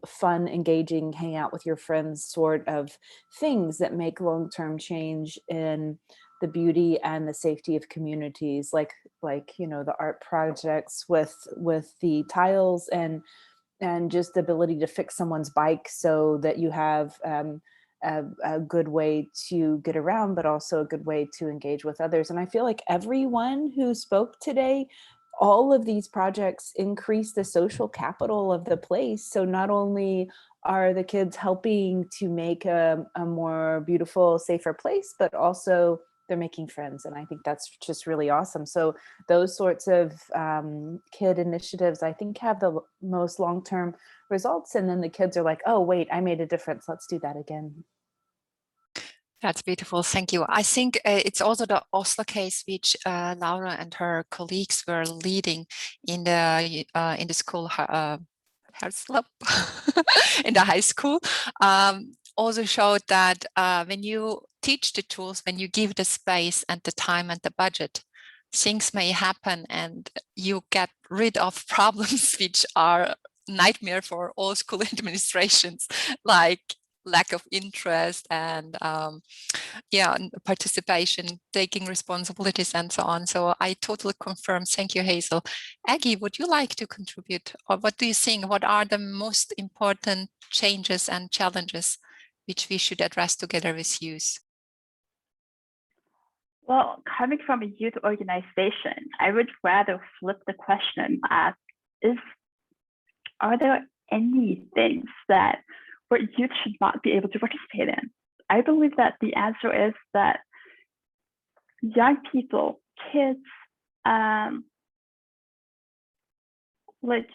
fun, engaging, hang out with your friends sort of things that make long-term change in the beauty and the safety of communities, like you know, the art projects with the tiles and just the ability to fix someone's bike so that you have a good way to get around, but also a good way to engage with others. And I feel like everyone who spoke today, all of these projects increase the social capital of the place. So not only are the kids helping to make a more beautiful, safer place, but also they're making friends. And I think that's just really awesome. So those sorts of kid initiatives, I think, have the most long-term results. And then the kids are like, oh, wait, I made a difference. Let's do that again. That's beautiful. Thank you. I think it's also the Oslo case, which Laura and her colleagues were leading in the school, in the high school, also showed that when you teach the tools, when you give the space and the time and the budget, things may happen and you get rid of problems which are nightmare for all school administrations, like lack of interest and participation, taking responsibilities and so on. So I totally confirm. Thank you, Hazel. Aggie, would you like to contribute, or what do you think? What are the most important changes and challenges which we should address together with youth? Well, coming from a youth organization, I would rather flip the question as are there any things that where youth should not be able to participate in? I believe that the answer is that young people, kids, like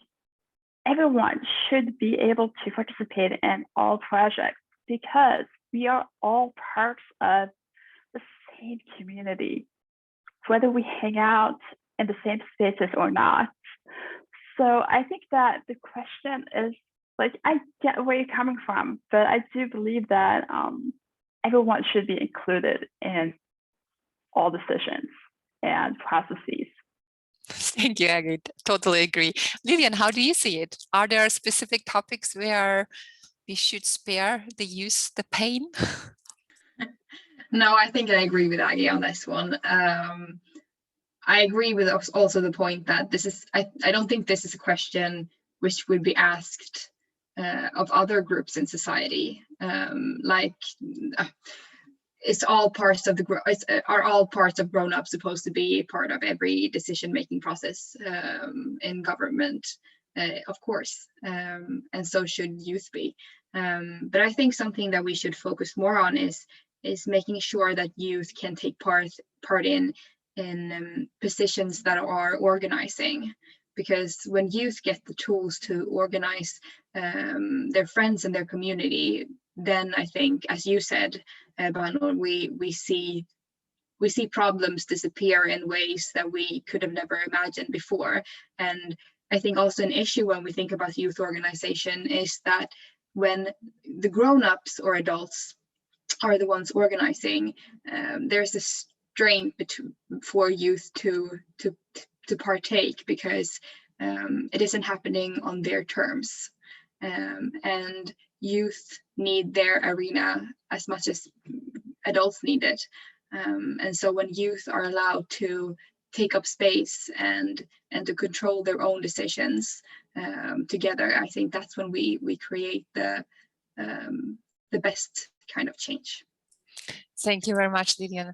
everyone should be able to participate in all projects, because we are all parts of the same community, whether we hang out in the same spaces or not. So I think that the question is, like, I get where you're coming from, but I do believe that everyone should be included in all decisions and processes. Thank you, Aggie. Totally agree. Lilian, how do you see it? Are there specific topics where we should spare the youth the pain? No, I think I agree with Aggie on this one. I agree with also the point that this is, I don't think this is a question which would be asked of other groups in society. It's all parts of are all parts of grown-ups supposed to be part of every decision-making process in government, of course, and so should youth be. But I think something that we should focus more on is making sure that youth can take part in positions that are organizing, because when youth get the tools to organize their friends and their community, then I think, as you said, Bahanur, we see we see problems disappear in ways that we could have never imagined before. And I think also an issue when we think about youth organization is that when the grown-ups or adults are the ones organizing, there's this strain for youth to partake, because it isn't happening on their terms, and youth need their arena as much as adults need it, and so when youth are allowed to take up space and to control their own decisions together, I think that's when we create the best kind of change. Thank you very much, Lilian.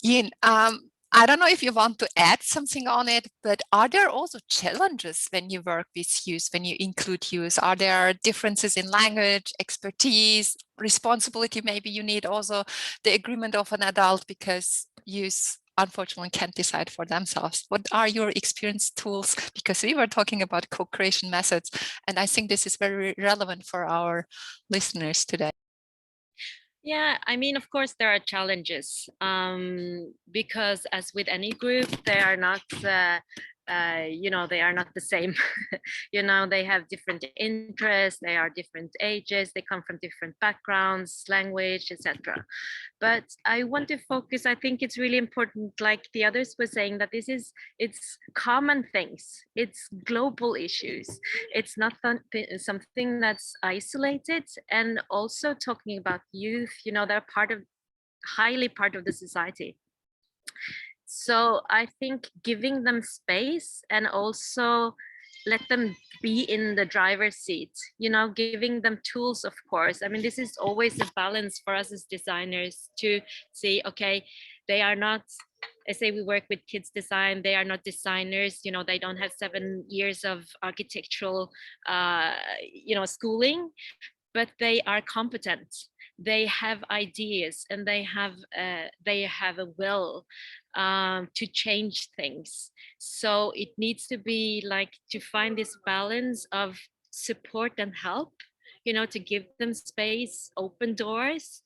Jinn, I don't know if you want to add something on it, but are there also challenges when you work with youth, when you include youth? Are there differences in language, expertise, responsibility? Maybe you need also the agreement of an adult because youth unfortunately can't decide for themselves. What are your experience tools? Because we were talking about co-creation methods, and I think this is very relevant for our listeners today. Yeah, I mean, of course, there are challenges because as with any group, they are not, they are not the same. They have different interests, they are different ages, they come from different backgrounds, language, etc. But I want to focus, I think it's really important, like the others were saying, that it's common things, it's global issues. It's not something that's isolated. And also talking about youth, they're highly part of the society. So I think giving them space and also let them be in the driver's seat, giving them tools, of course. I mean, this is always a balance for us as designers to see, okay, they are not, I say we work with kids design, they are not designers, they don't have 7 years of architectural, schooling, but they are competent. They have ideas and they have a will to change things. So it needs to be like to find this balance of support and help, to give them space, open doors,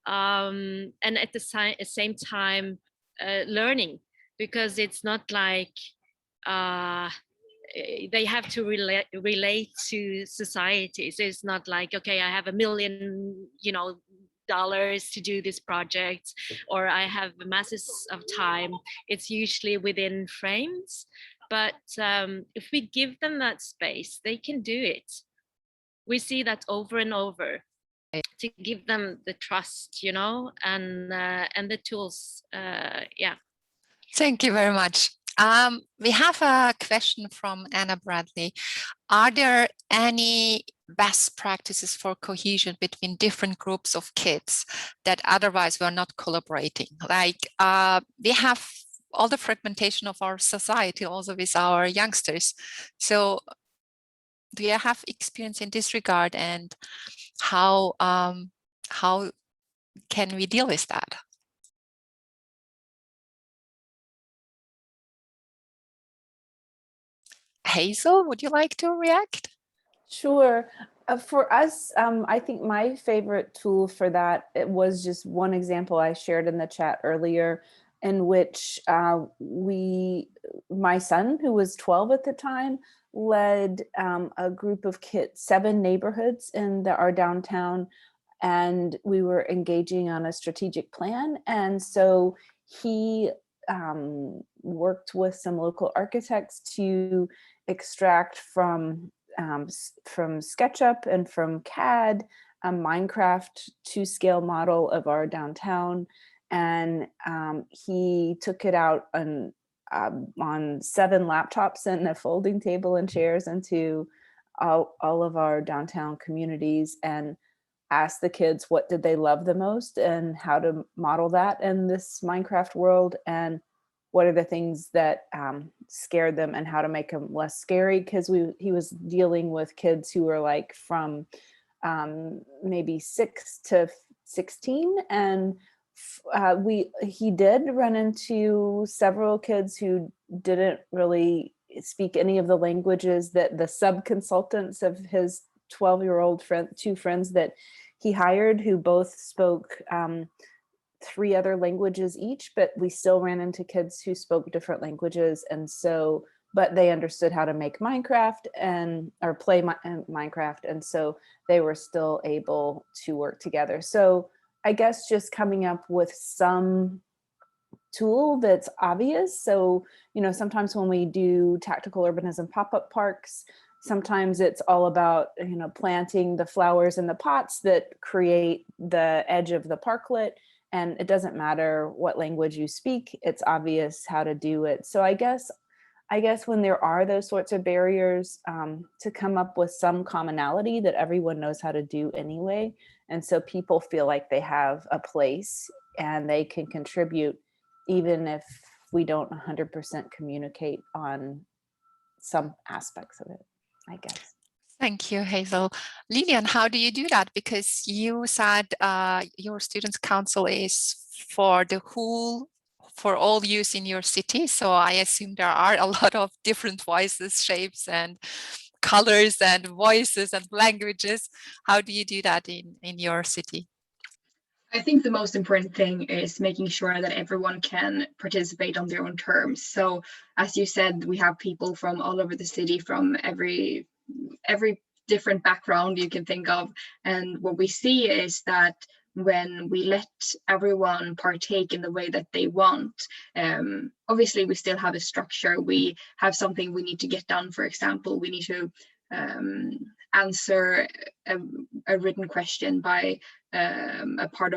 and at the same time learning, because it's not like they have to relate to society. So it's not like, okay, I have $1 million, dollars to do this project, or I have masses of time. It's usually within frames, but if we give them that space, they can do it. We see that over and over, to give them the trust, and the tools. Yeah. Thank you very much. We have a question from Anna Bradley. Are there any best practices for cohesion between different groups of kids that otherwise were not collaborating? Like we have all the fragmentation of our society also with our youngsters. So do you have experience in this regard, and how can we deal with that? Hazel, would you like to react? Sure. For us, I think my favorite tool for that, it was just one example I shared in the chat earlier, in which my son, who was 12 at the time, led a group of kids, 7 neighborhoods in our downtown, and we were engaging on a strategic plan. And so he worked with some local architects to extract from SketchUp and from CAD a Minecraft 2-scale model of our downtown, and he took it out on 7 laptops and a folding table and chairs into all of our downtown communities, and asked the kids what did they love the most and how to model that in this Minecraft world, and what are the things that scared them and how to make them less scary, because he was dealing with kids who were like from maybe 6 to 16, and he did run into several kids who didn't really speak any of the languages that the sub-consultants of his 12-year-old friend, 2 friends that he hired, who both spoke 3 other languages each, but we still ran into kids who spoke different languages. And so, but they understood how to make Minecraft or play Minecraft. And so they were still able to work together. So I guess just coming up with some tool that's obvious. So, you know, sometimes when we do tactical urbanism pop-up parks, sometimes it's all about, you know, planting the flowers in the pots that create the edge of the parklet. And it doesn't matter what language you speak, it's obvious how to do it. So I guess when there are those sorts of barriers, to come up with some commonality that everyone knows how to do anyway. And so people feel like they have a place and they can contribute even if we don't 100% communicate on some aspects of it, I guess. Thank you, Hazel. Lilian, how do you do that? Because you said your students' council is for all use in your city. So I assume there are a lot of different voices, shapes, and colors, and voices and languages. How do you do that in your city? I think the most important thing is making sure that everyone can participate on their own terms. So as you said, we have people from all over the city, from every different background you can think of. And what we see is that when we let everyone partake in the way that they want, obviously we still have a structure. We have something we need to get done. For example, we need to answer a written question by from a part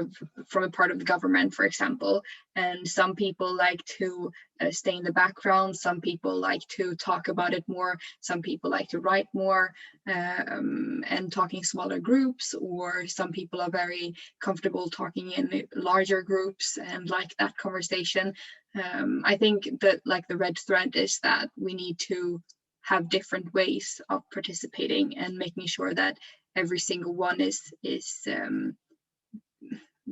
of the government, for example. And some people like to stay in the background. Some people like to talk about it more. Some people like to write more and talking smaller groups, or some people are very comfortable talking in larger groups and like that conversation. I think that like the red thread is that we need to have different ways of participating and making sure that every single one is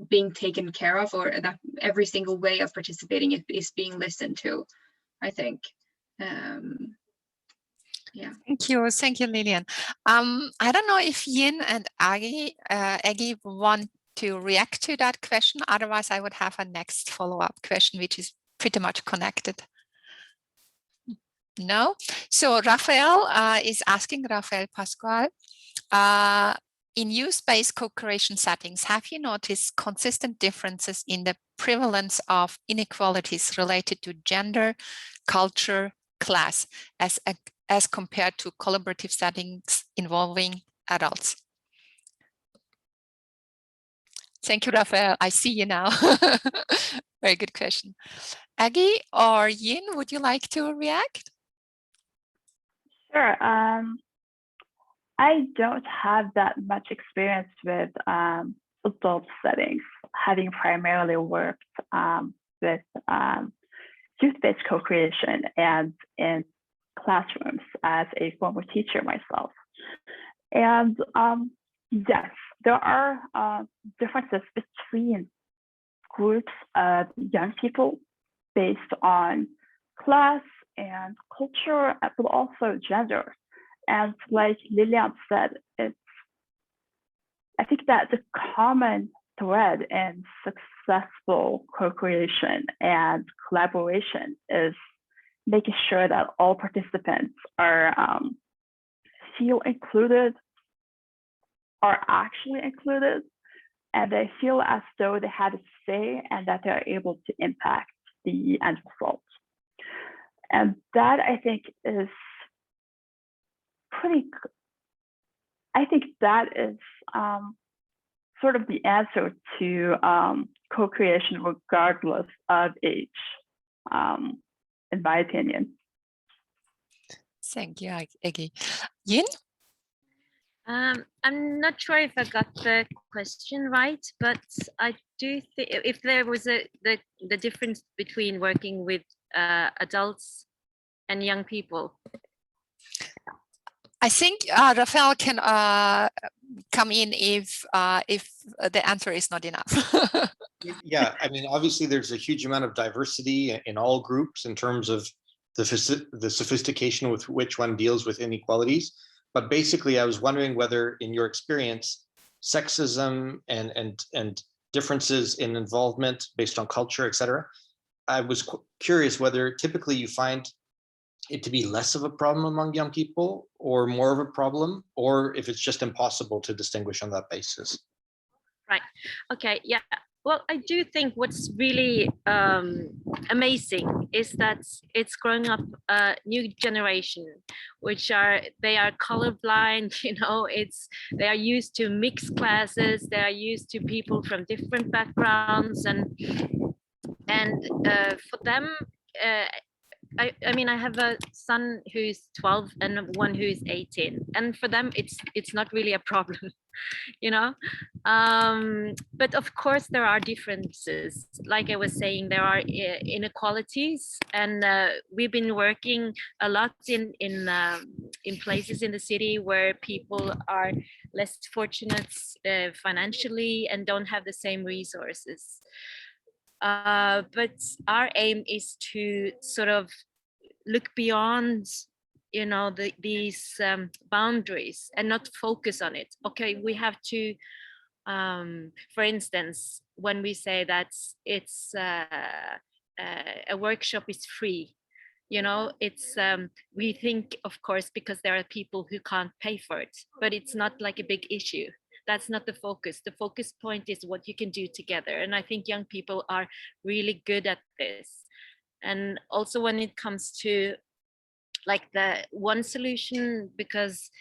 being taken care of, or that every single way of participating is being listened to, I think. Yeah. Thank you, Lilian. I don't know if Jinn and Aggie want to react to that question. Otherwise, I would have a next follow-up question, which is pretty much connected. No? So Rafael is asking, Rafael Pascual, in use-based co-creation settings, have you noticed consistent differences in the prevalence of inequalities related to gender, culture, class, as compared to collaborative settings involving adults? Thank you, Rafael. I see you now. Very good question. Aggie or Jinn, would you like to react? Sure. I don't have that much experience with adult settings, having primarily worked with youth-based co-creation and in classrooms as a former teacher myself. And yes, there are differences between groups of young people based on class and culture, but also gender. And like Lilian said, I think that the common thread in successful co-creation and collaboration is making sure that all participants are feel included, are actually included, and they feel as though they have a say and that they're able to impact the end result. And that, I think, is that is sort of the answer to co-creation regardless of age, in my opinion. Thank you, Aggie. Jinn? I'm not sure if I got the question right, but I do think if there was the difference between working with adults and young people. I think Rafael can come in if the answer is not enough. Yeah, I mean, obviously there's a huge amount of diversity in all groups in terms of the sophistication with which one deals with inequalities. But basically, I was wondering whether, in your experience, sexism and differences in involvement based on culture, etc. I was curious whether typically you find it to be less of a problem among young people or more of a problem, or if it's just impossible to distinguish on that basis. Right. Okay. Yeah. Well, I do think what's really amazing is that it's growing up a new generation, which they are colorblind. You know, they are used to mixed classes. They are used to people from different backgrounds, and for them. I mean, I have a son who's 12 and one who's 18, and for them it's not really a problem, you know. But of course there are differences. Like I was saying, there are inequalities, and we've been working a lot in places in the city where people are less fortunate financially and don't have the same resources. But our aim is to sort of look beyond, you know, these boundaries and not focus on it. Okay, we have to, for instance, when we say that it's a workshop is free, you know, it's we think, of course, because there are people who can't pay for it, but it's not like a big issue. That's not the focus. The focus point is what you can do together. And I think young people are really good at this. And also when it comes to like the one solution, because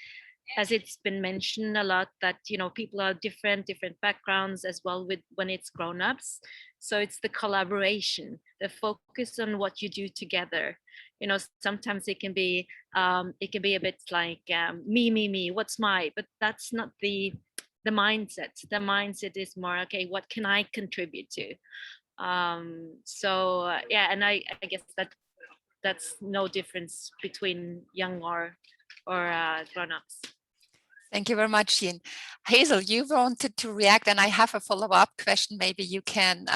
as it's been mentioned a lot that, you know, people are different backgrounds as well with when it's grown-ups. So it's the collaboration, the focus on what you do together. You know, sometimes it can be a bit like me, what's my, but that's not the mindset. The mindset is more, okay, what can I contribute to? So yeah, and I guess that's no difference between young or grown-ups. Thank you very much, Jinn. Hazel, you wanted to react, and I have a follow-up question. Maybe you can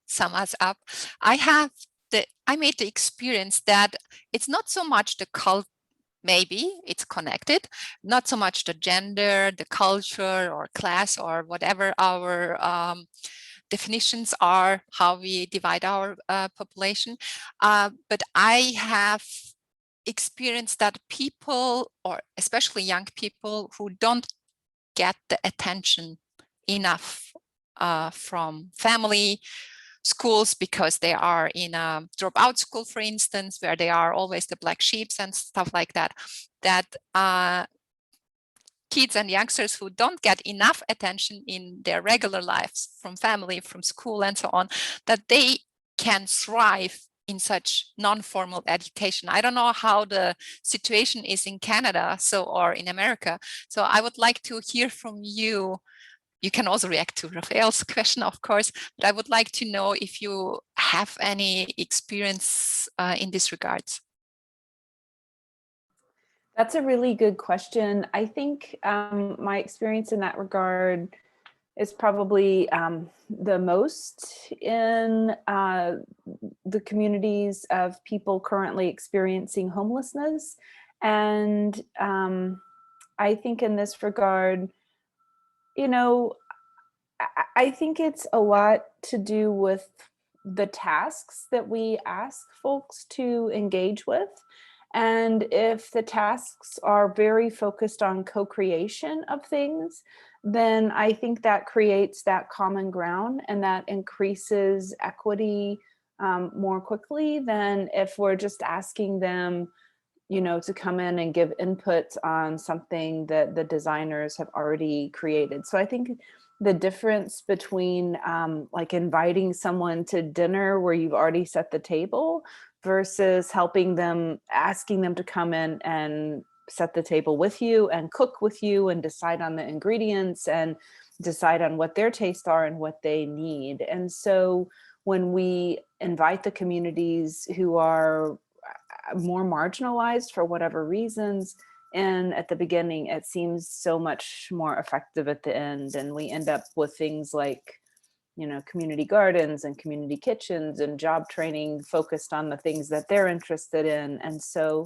sum us up. I made the experience that it's not so much the cult. Maybe it's connected, not so much the gender, the culture or class or whatever our definitions are, how we divide our population. But I have experienced that people, or especially young people, who don't get the attention enough from family, schools, because they are in a dropout school, for instance, where they are always the black sheeps and stuff like that, that kids and youngsters who don't get enough attention in their regular lives from family, from school and so on, that they can thrive in such non-formal education. I don't know how the situation is in Canada, or in America. So I would like to hear from you. You can also react to Raphael's question, of course, but I would like to know if you have any experience in this regard. That's a really good question. I think my experience in that regard is probably the most in the communities of people currently experiencing homelessness. And I think in this regard, you know, I think it's a lot to do with the tasks that we ask folks to engage with. And if the tasks are very focused on co-creation of things, then I think that creates that common ground and that increases equity more quickly than if we're just asking them, you know, to come in and give input on something that the designers have already created. So I think the difference between like inviting someone to dinner where you've already set the table versus helping them, asking them to come in and set the table with you and cook with you and decide on the ingredients and decide on what their tastes are and what they need. And so when we invite the communities who are more marginalized for whatever reasons, and at the beginning, it seems so much more effective at the end. And we end up with things like, you know, community gardens and community kitchens and job training focused on the things that they're interested in. And so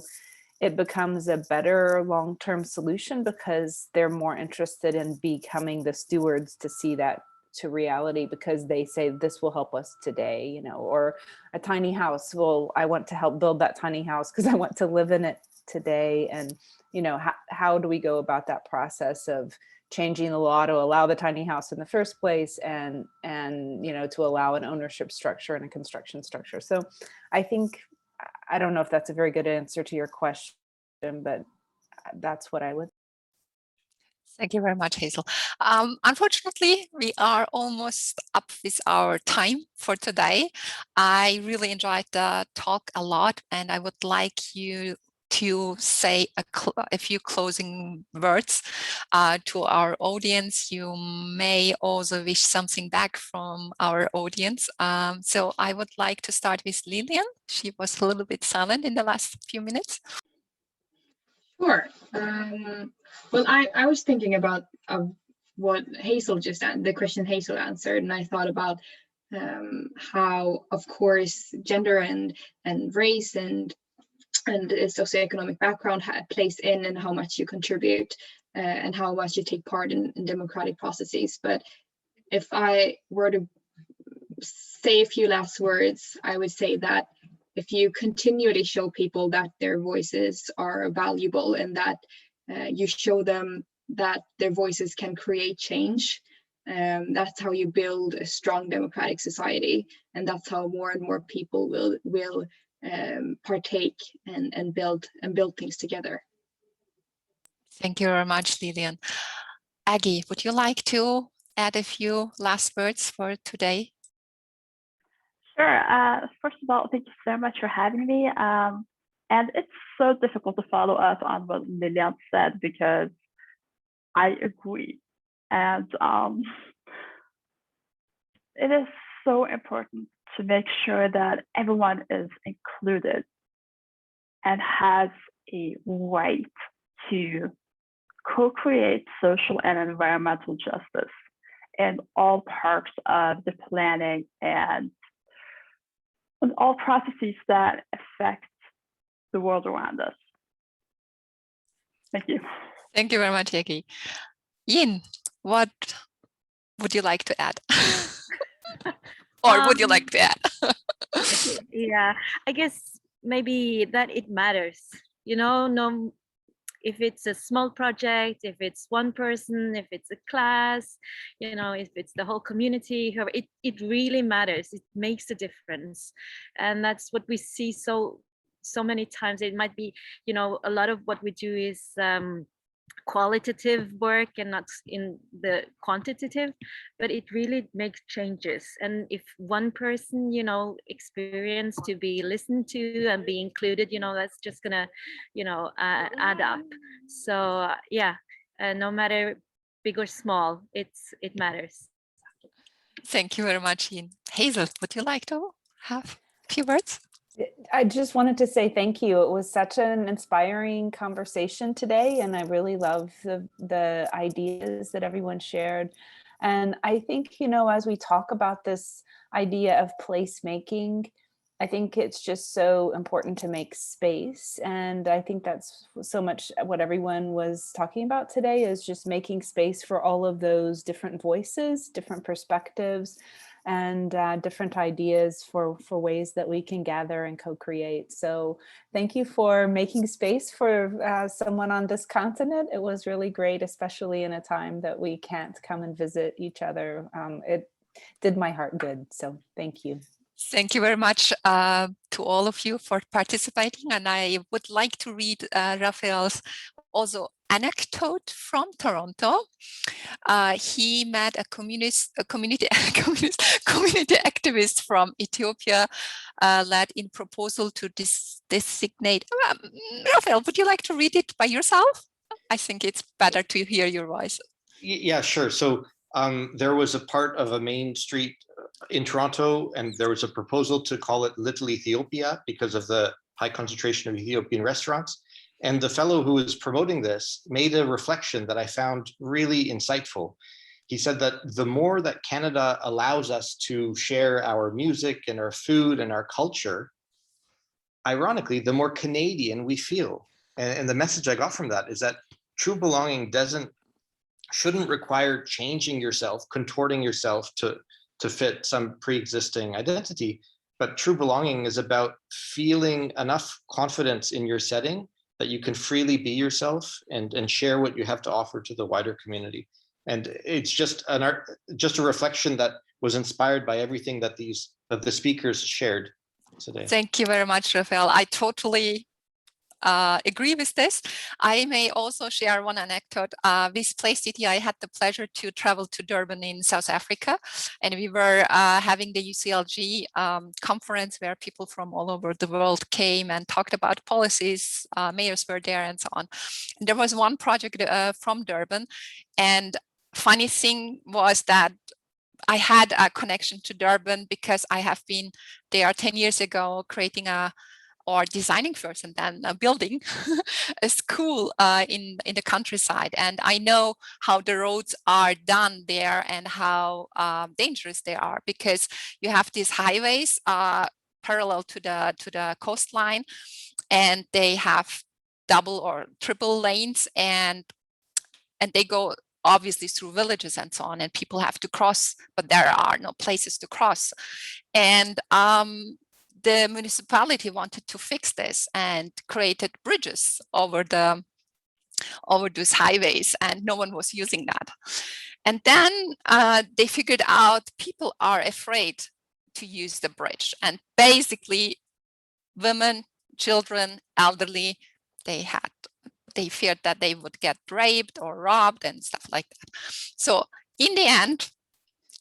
it becomes a better long-term solution because they're more interested in becoming the stewards to see that to reality because they say this will help us today, you know, or a tiny house. Well, I want to help build that tiny house because I want to live in it today. And, you know, how do we go about that process of changing the law to allow the tiny house in the first place and you know, to allow an ownership structure and a construction structure. So I think, I don't know if that's a very good answer to your question, but that's what I would. Thank you very much, Hazel. Unfortunately, we are almost up with our time for today. I really enjoyed the talk a lot, and I would like you to say a few closing words to our audience. You may also wish something back from our audience. So I would like to start with Lilian. She was a little bit silent in the last few minutes. Sure. Well, I was thinking about what Hazel just the question Hazel answered, and I thought about how, of course, gender and race and socioeconomic background plays in, and how much you contribute and how much you take part in democratic processes. But if I were to say a few last words, I would say that if you continually show people that their voices are valuable and that you show them that their voices can create change, that's how you build a strong democratic society, and that's how more and more people will partake and build things together. Thank you very much, Lilian. Aggie, would you like to add a few last words for today? Sure. First of all, thank you so much for having me. And it's so difficult to follow up on what Lilian said because I agree. And it is so important to make sure that everyone is included and has a right to co-create social and environmental justice in all parts of the planning and all processes that affect the world around us. Thank you. Thank you very much, Aggie. Yin, what would you like to add? Or would you like to add? Yeah, I guess maybe that it matters, you know, no, if it's a small project, if it's one person, if it's a class, you know, if it's the whole community, it really matters. It makes a difference. And that's what we see so many times. It might be, you know, a lot of what we do is qualitative work and not in the quantitative, but it really makes changes. And if one person, you know, experience to be listened to and be included, you know, that's just gonna, you know, add up. So yeah, no matter big or small, it matters. Thank you very much, Yin. Hazel, would you like to have a few words? I just wanted to say thank you. It was such an inspiring conversation today, and I really love the ideas that everyone shared. And I think, you know, as we talk about this idea of placemaking, I think it's just so important to make space. And I think that's so much what everyone was talking about today, is just making space for all of those different voices, different perspectives, and different ideas for ways that we can gather and co-create. So thank you for making space for someone on this continent. It was really great, especially in a time that we can't come and visit each other. It did my heart good, so thank you. Thank you very much to all of you for participating. And I would like to read Raphael's also anecdote from Toronto. He met a community activist from Ethiopia, led in proposal to designate. Raphael, would you like to read it by yourself? I think it's better to hear your voice. Yeah, sure. So there was a part of a main street in Toronto, and there was a proposal to call it Little Ethiopia because of the high concentration of Ethiopian restaurants. And the fellow who was promoting this made a reflection that I found really insightful. He said that the more that Canada allows us to share our music and our food and our culture, ironically, the more Canadian we feel. And the message I got from that is that true belonging doesn't shouldn't require changing yourself, contorting yourself to fit some pre-existing identity. But true belonging is about feeling enough confidence in your setting that you can freely be yourself and share what you have to offer to the wider community. And it's just a reflection that was inspired by everything that the speakers shared today. Thank you very much, Raphael. I totally agree with this. I may also share one anecdote. With PlaceCity, I had the pleasure to travel to Durban in South Africa, and we were having the UCLG conference where people from all over the world came and talked about policies. Mayors were there and so on. And there was one project from Durban, and funny thing was that I had a connection to Durban because I have been there 10 years ago creating or designing first and then building a school in the countryside. And I know how the roads are done there and how dangerous they are, because you have these highways parallel to the coastline, and they have double or triple lanes, and they go obviously through villages and so on, and people have to cross, but there are no places to cross. And the municipality wanted to fix this and created bridges over those highways, and no one was using that. And then they figured out people are afraid to use the bridge, and basically women, children, elderly, they feared that they would get raped or robbed and stuff like that. So in the end,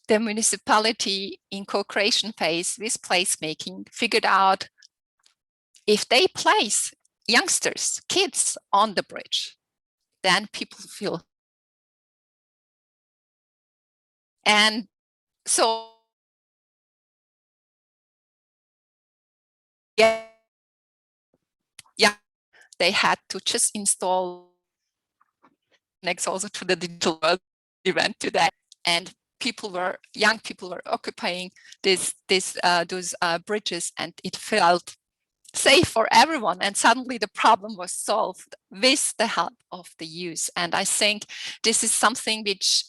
the municipality in co-creation phase with placemaking figured out if they place youngsters, kids on the bridge, then people feel. And so, yeah, they had to just install next also to the digital world event today. And young people were occupying those bridges, and it felt safe for everyone. And suddenly the problem was solved with the help of the youth. And I think this is something which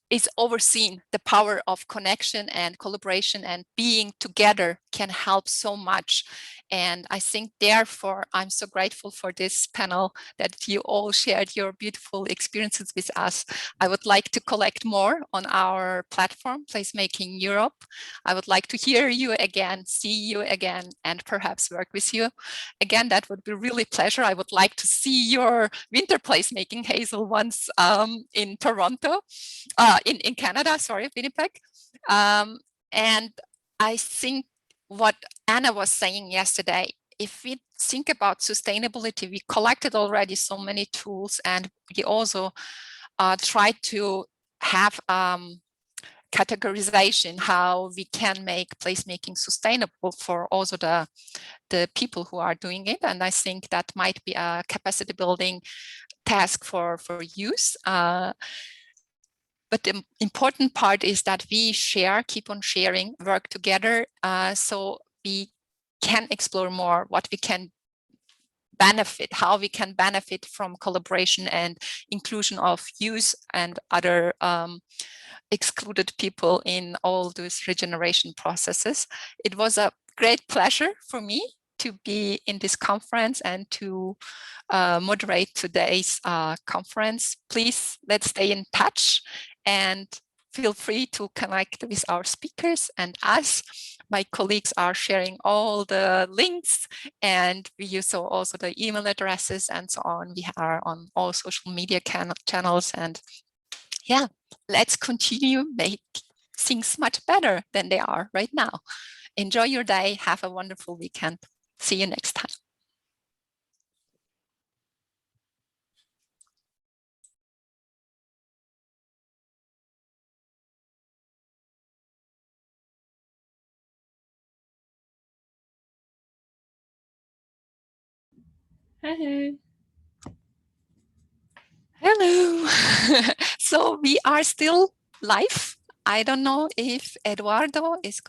is overseen. The power of connection and collaboration and being together can help so much. And I think therefore I'm so grateful for this panel that you all shared your beautiful experiences with us. I would like to collect more on our platform, Placemaking Europe. I would like to hear you again, see you again, and perhaps work with you again. That would be really pleasure. I would like to see your winter placemaking, Hazel, once in Toronto, in Canada, sorry, Winnipeg. And I think what Anna was saying yesterday, if we think about sustainability, we collected already so many tools, and we also try to have categorization, how we can make placemaking sustainable for also the people who are doing it. And I think that might be a capacity building task for youth. But the important part is that we share, keep on sharing, work together, so we can explore more what we can benefit, how we can benefit from collaboration and inclusion of youth and other excluded people in all those regeneration processes. It was a great pleasure for me to be in this conference and to moderate today's conference. Please, let's stay in touch and feel free to connect with our speakers and us. My colleagues are sharing all the links, and we use also the email addresses and so on. We are on all social media channels, and yeah, let's continue make things much better than they are right now. Enjoy your day. Have a wonderful weekend. See you next time. Hello. Hello. So we are still live. I don't know if Eduardo is